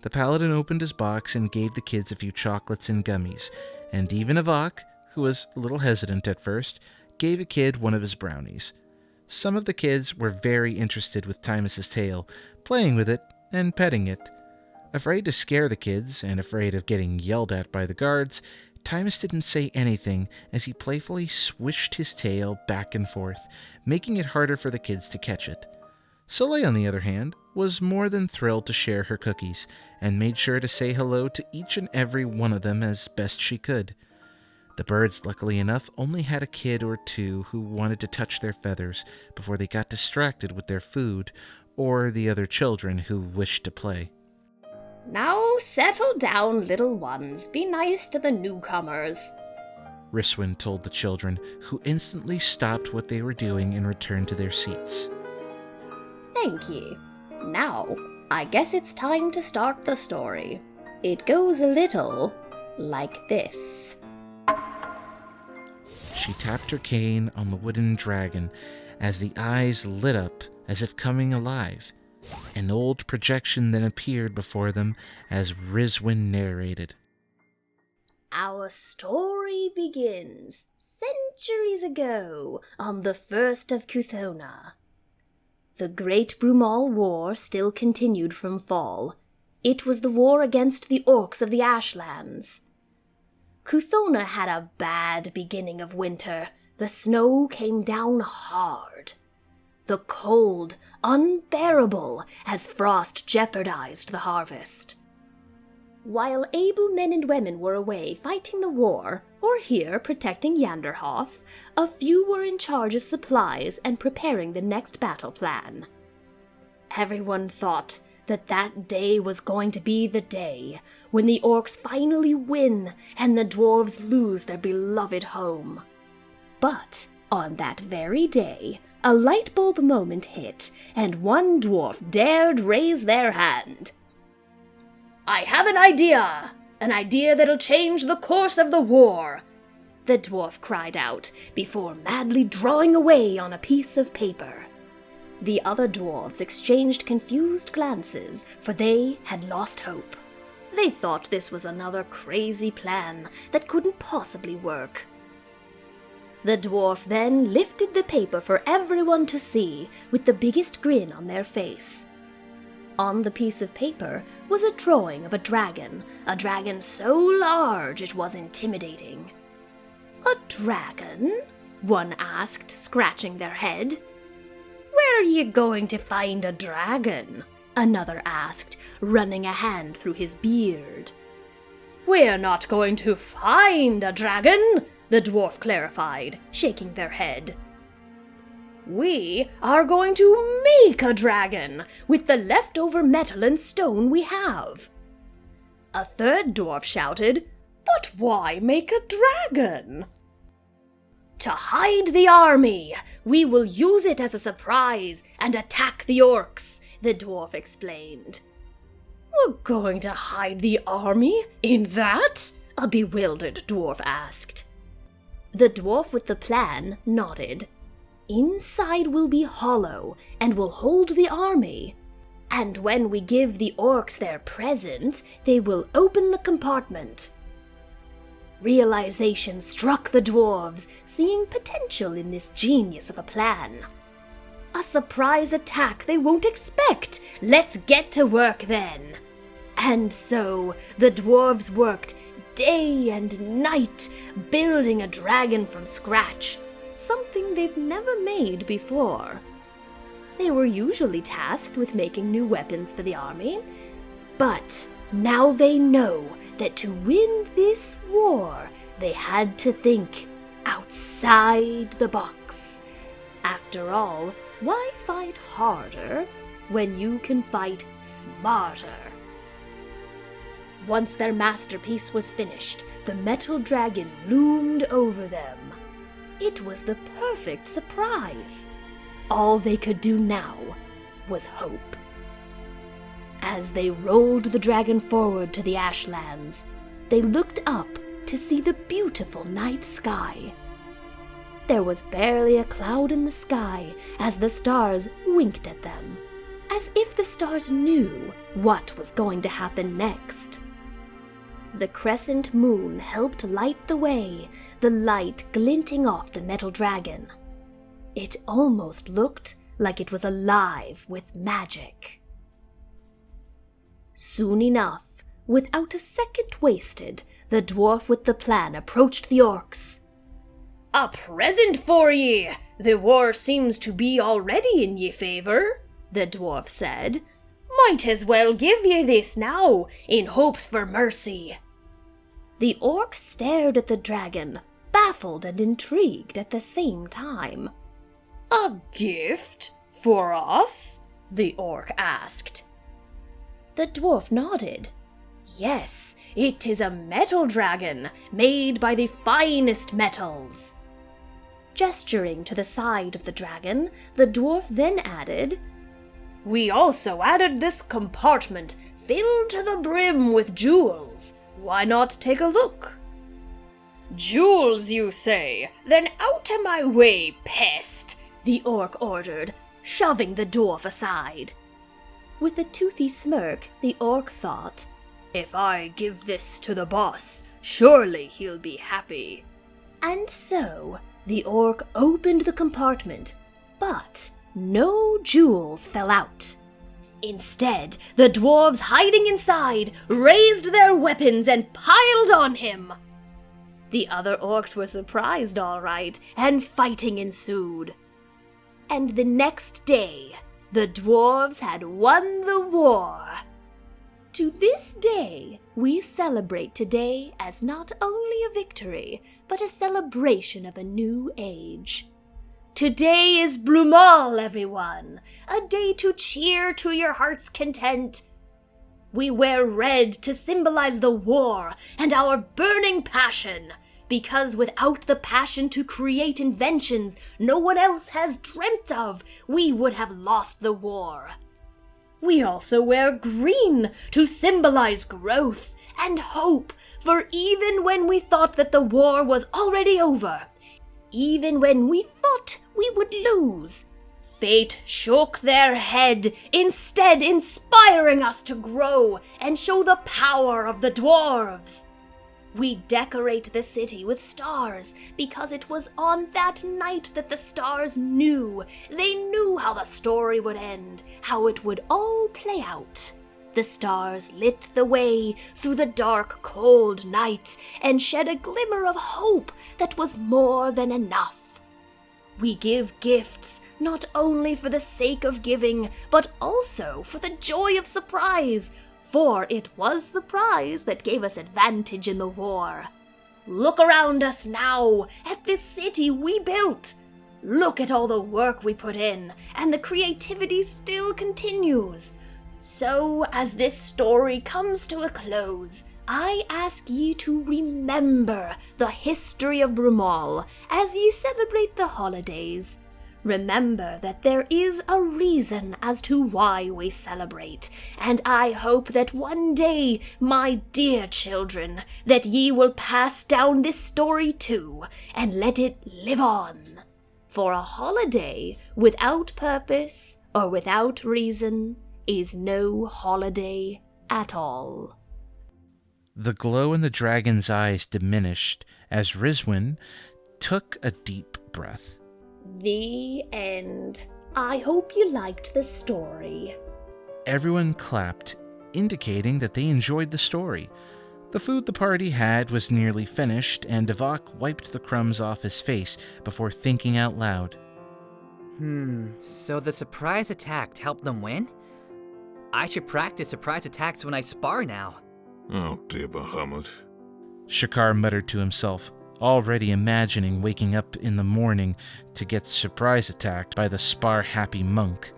The paladin opened his box and gave the kids a few chocolates and gummies, and even Avack, who was a little hesitant at first, gave a kid one of his brownies. Some of the kids were very interested with Thymus's tail, playing with it and petting it. Afraid to scare the kids, and afraid of getting yelled at by the guards, Thymus didn't say anything as he playfully swished his tail back and forth, making it harder for the kids to catch it. Soleil, on the other hand, was more than thrilled to share her cookies, and made sure to say hello to each and every one of them as best she could. The birds, luckily enough, only had a kid or two who wanted to touch their feathers before they got distracted with their food, or the other children who wished to play. Now settle down, little ones. Be nice to the newcomers. Riswin told the children, who instantly stopped what they were doing and returned to their seats. Thank ye. Now, I guess it's time to start the story. It goes a little like this. She tapped her cane on the wooden dragon as the eyes lit up as if coming alive. An old projection then appeared before them as Riswin narrated. Our story begins centuries ago on the 1st of Cuthona. The Great Brumal War still continued from fall. It was the war against the orcs of the Ashlands. Cuthona had a bad beginning of winter. The snow came down hard. The cold, unbearable, as frost jeopardized the harvest. While able men and women were away fighting the war, or here protecting Janderhoff, a few were in charge of supplies and preparing the next battle plan. Everyone thought that day was going to be the day when the orcs finally win and the dwarves lose their beloved home. But on that very day, a light bulb moment hit, and one dwarf dared raise their hand. I have an idea that'll change the course of the war, the dwarf cried out, before madly drawing away on a piece of paper. The other dwarves exchanged confused glances, for they had lost hope. They thought this was another crazy plan that couldn't possibly work. The dwarf then lifted the paper for everyone to see, with the biggest grin on their face. On the piece of paper was a drawing of a dragon so large it was intimidating. A dragon? One asked, scratching their head. Where are you going to find a dragon? Another asked, running a hand through his beard. We're not going to find a dragon, the dwarf clarified, shaking their head. We are going to make a dragon with the leftover metal and stone we have. A third dwarf shouted, But why make a dragon? To hide the army. We will use it as a surprise and attack the orcs, the dwarf explained. We're going to hide the army in that? A bewildered dwarf asked. The dwarf with the plan nodded. Inside will be hollow and will hold the army. And when we give the orcs their present, they will open the compartment. Realization struck the dwarves, seeing potential in this genius of a plan. A surprise attack they won't expect. Let's get to work then. And so the dwarves worked day and night, building a dragon from scratch, something they've never made before. They were usually tasked with making new weapons for the army, but now they know that to win this war, they had to think outside the box. After all, why fight harder when you can fight smarter? Once their masterpiece was finished, the metal dragon loomed over them. It was the perfect surprise. All they could do now was hope. As they rolled the dragon forward to the Ashlands, they looked up to see the beautiful night sky. There was barely a cloud in the sky as the stars winked at them, as if the stars knew what was going to happen next. The crescent moon helped light the way, the light glinting off the metal dragon. It almost looked like it was alive with magic. Soon enough, without a second wasted, the dwarf with the plan approached the orcs. A present for ye! The war seems to be already in ye favor, the dwarf said. Might as well give ye this now, in hopes for mercy. The orc stared at the dragon, baffled and intrigued at the same time. A gift? For us? The orc asked. The dwarf nodded. Yes, it is a metal dragon, made by the finest metals. Gesturing to the side of the dragon, the dwarf then added, We also added this compartment, filled to the brim with jewels. Why not take a look? Jewels, you say? Then out of my way, pest! The orc ordered, shoving the dwarf aside. With a toothy smirk, the orc thought, If I give this to the boss, surely he'll be happy. And so, the orc opened the compartment, but no jewels fell out. Instead, the dwarves hiding inside raised their weapons and piled on him. The other orcs were surprised, all right, and fighting ensued. And the next day, the dwarves had won the war. To this day, we celebrate today as not only a victory, but a celebration of a new age. Today is Brumal, everyone, a day to cheer to your heart's content. We wear red to symbolize the war and our burning passion, because without the passion to create inventions no one else has dreamt of, we would have lost the war. We also wear green to symbolize growth and hope, for even when we thought that the war was already over, even when we thought we would lose, fate shook their head, instead inspiring us to grow and show the power of the dwarves. We decorate the city with stars because it was on that night that the stars knew. They knew how the story would end, how it would all play out. The stars lit the way through the dark, cold night and shed a glimmer of hope that was more than enough. We give gifts not only for the sake of giving, but also for the joy of surprise, for it was surprise that gave us advantage in the war. Look around us now, at this city we built. Look at all the work we put in, and the creativity still continues. So, as this story comes to a close, I ask ye to remember the history of Brumal as ye celebrate the holidays. Remember that there is a reason as to why we celebrate, and I hope that one day, my dear children, that ye will pass down this story too, and let it live on. For a holiday without purpose or without reason is no holiday at all. The glow in the dragon's eyes diminished as Rizwin took a deep breath. The end. I hope you liked the story. Everyone clapped, indicating that they enjoyed the story. The food the party had was nearly finished, and Avack wiped the crumbs off his face before thinking out loud. So the surprise attack helped them win? I should practice surprise attacks when I spar now. Oh, dear Bahamut. Sha'karr muttered to himself, already imagining waking up in the morning to get surprise attacked by the spar-happy monk.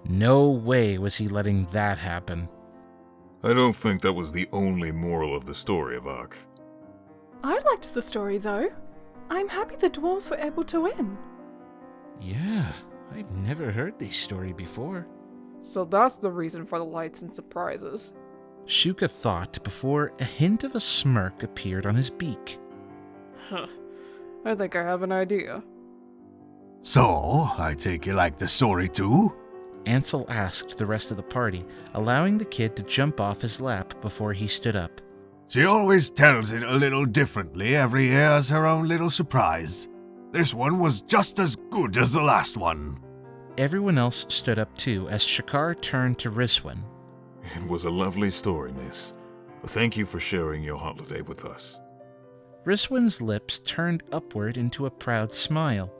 No way was he letting that happen. I don't think that was the only moral of the story, Avack. I liked the story, though. I'm happy the dwarves were able to win. Yeah, I've never heard this story before. So that's the reason for the lights and surprises. Shuka thought before a hint of a smirk appeared on his beak. I think I have an idea. So, I take you like the story too? Ansel asked the rest of the party, allowing the kid to jump off his lap before he stood up. She always tells it a little differently every year as her own little surprise. This one was just as good as the last one. Everyone else stood up too as Sha'karr turned to Rizwin. It was a lovely story, miss. Thank you for sharing your holiday with us. Rizwin's lips turned upward into a proud smile.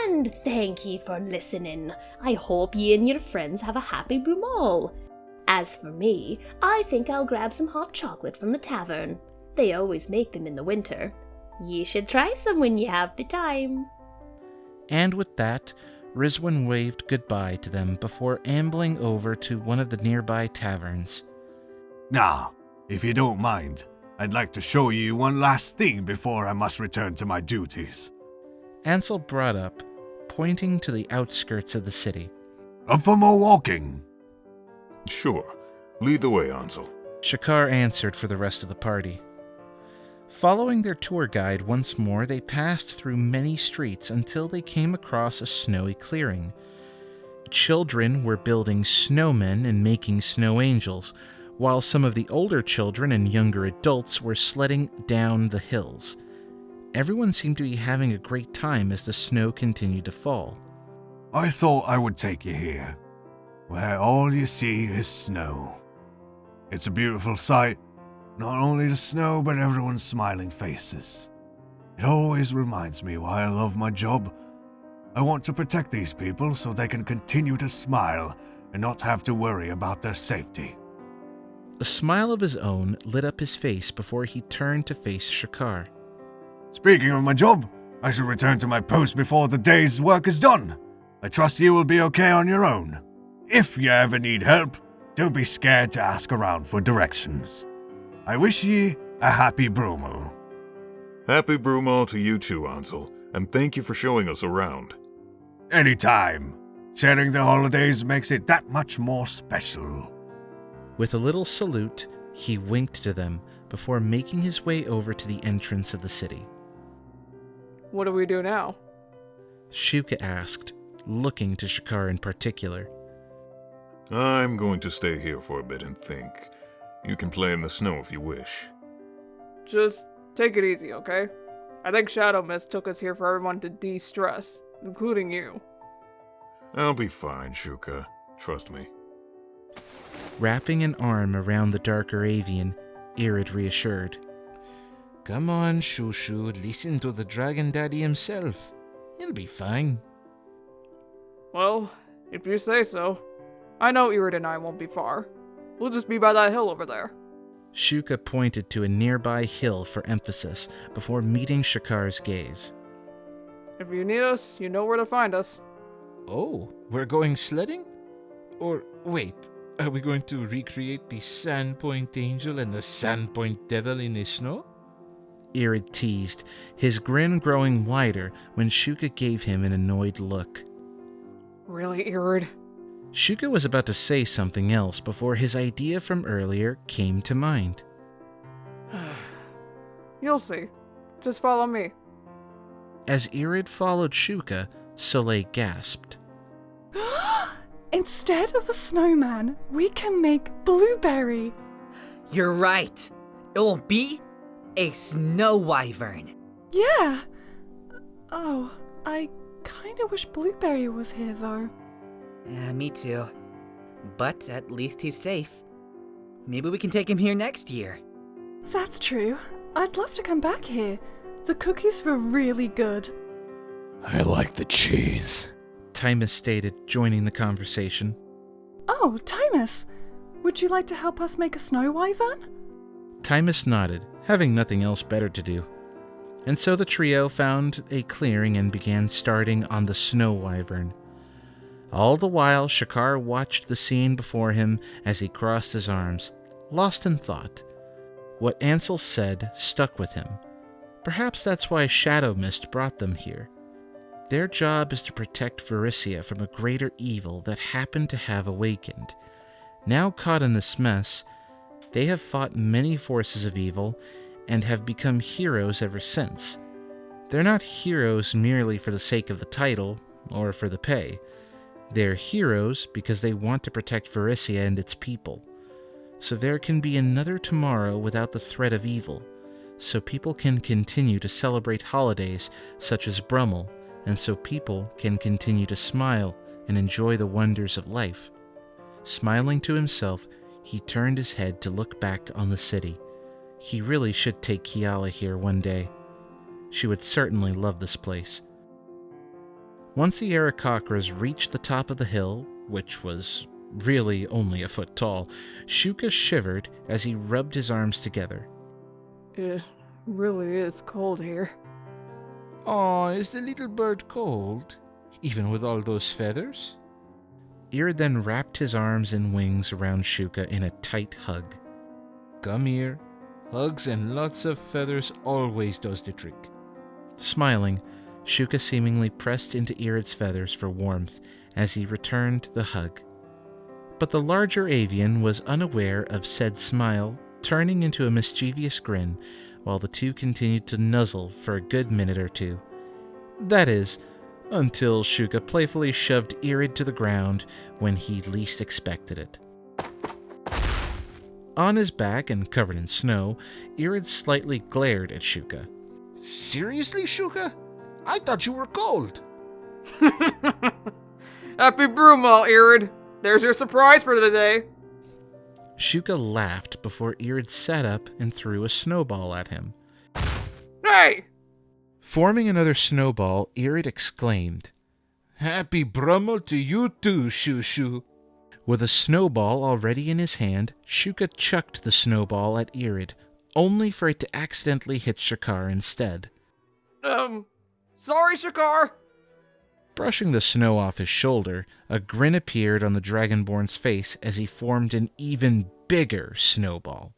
And thank ye for listening. I hope ye and your friends have a happy Brumal. As for me, I think I'll grab some hot chocolate from the tavern. They always make them in the winter. Ye should try some when ye have the time. And with that, Rizwan waved goodbye to them before ambling over to one of the nearby taverns. Now, if you don't mind, I'd like to show you one last thing before I must return to my duties. Ansel brought up, pointing to the outskirts of the city. Up for more walking? Sure. Lead the way, Ansel. Sha'karr answered for the rest of the party. Following their tour guide once more, they passed through many streets until they came across a snowy clearing. Children were building snowmen and making snow angels, while some of the older children and younger adults were sledding down the hills. Everyone seemed to be having a great time as the snow continued to fall. I thought I would take you here, where all you see is snow. It's a beautiful sight, not only the snow, but everyone's smiling faces. It always reminds me why I love my job. I want to protect these people so they can continue to smile and not have to worry about their safety. A smile of his own lit up his face before he turned to face Sha'karr. Speaking of my job, I shall return to my post before the day's work is done. I trust you will be okay on your own. If you ever need help, don't be scared to ask around for directions. I wish ye a happy Brumal. Happy Brumal to you too, Ansel, and thank you for showing us around. Anytime. Sharing the holidays makes it that much more special. With a little salute, he winked to them before making his way over to the entrance of the city. What do we do now? Shuka asked, looking to Sha'karr in particular. I'm going to stay here for a bit and think. You can play in the snow if you wish. Just take it easy, okay? I think Shadowmist took us here for everyone to de-stress, including you. I'll be fine, Shuka. Trust me. Wrapping an arm around the darker avian, Irid reassured. Come on, Shushu, listen to the Dragon Daddy himself. He'll be fine. Well, if you say so. I know Irid and I won't be far. We'll just be by that hill over there. Shuka pointed to a nearby hill for emphasis before meeting Sha'karr's gaze. If you need us, you know where to find us. Oh, we're going sledding? Or, wait, are we going to recreate the Sandpoint Angel and the Sandpoint Devil in the snow? Irid teased, his grin growing wider when Shuka gave him an annoyed look. Really, Irid? Shuka was about to say something else before his idea from earlier came to mind. You'll see. Just follow me. As Irid followed Shuka, Soleil gasped. Instead of a snowman, we can make blueberry. You're right. It'll be a snow wyvern. Yeah. Oh, I kinda wish Blueberry was here though. Yeah, me too. But at least he's safe. Maybe we can take him here next year. That's true. I'd love to come back here. The cookies were really good. I like the cheese, Thymus stated, joining the conversation. Oh, Thymus! Would you like to help us make a snow wyvern? Thymus nodded, having nothing else better to do. And so the trio found a clearing and began starting on the snow wyvern. All the while, Sha'karr watched the scene before him as he crossed his arms, lost in thought. What Ansel said stuck with him. Perhaps that's why Shadowmist brought them here. Their job is to protect Varisia from a greater evil that happened to have awakened. Now caught in this mess, they have fought many forces of evil and have become heroes ever since. They're not heroes merely for the sake of the title or for the pay. They're heroes because they want to protect Varisia and its people. So there can be another tomorrow without the threat of evil, so people can continue to celebrate holidays such as Brumal, and so people can continue to smile and enjoy the wonders of life. Smiling to himself, he turned his head to look back on the city. He really should take Kiala here one day. She would certainly love this place. Once the Aarakocras reached the top of the hill, which was really only a foot tall, Shuka shivered as he rubbed his arms together. It really is cold here. Oh, is the little bird cold? even with all those feathers? Irid then wrapped his arms and wings around Shuka in a tight hug. Come here. Hugs and lots of feathers always does the trick. Smiling, Shuka seemingly pressed into Irid's feathers for warmth as he returned the hug. But the larger avian was unaware of said smile, turning into a mischievous grin, while the two continued to nuzzle for a good minute or two. That is, until Shuka playfully shoved Irid to the ground when he least expected it. On his back and covered in snow, Irid slightly glared at Shuka. Seriously, Shuka? I thought you were cold. Happy Brumal, Irid. There's your surprise for today. Shuka laughed before Irid sat up and threw a snowball at him. Hey! Forming another snowball, Irid exclaimed, Happy Brumal to you too, Shushu. With a snowball already in his hand, Shuka chucked the snowball at Irid, only for it to accidentally hit Sha'karr instead. Sorry, Sha'karr. Brushing the snow off his shoulder, a grin appeared on the Dragonborn's face as he formed an even bigger snowball.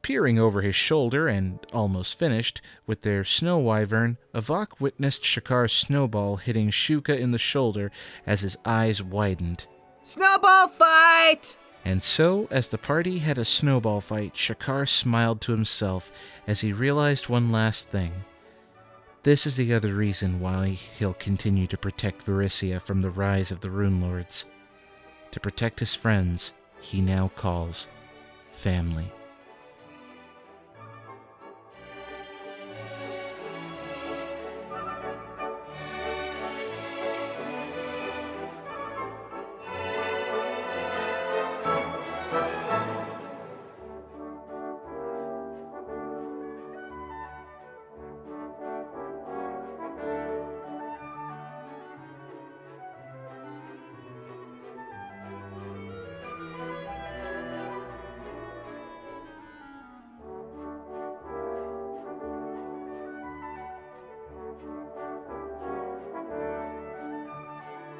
Peering over his shoulder and almost finished with their snow wyvern, Avack witnessed Sha'karr's snowball hitting Shuka in the shoulder as his eyes widened. Snowball fight! And so, as the party had a snowball fight, Sha'karr smiled to himself as he realized one last thing. This is the other reason why he'll continue to protect Varisia from the rise of the Rune Lords. To protect his friends, he now calls family.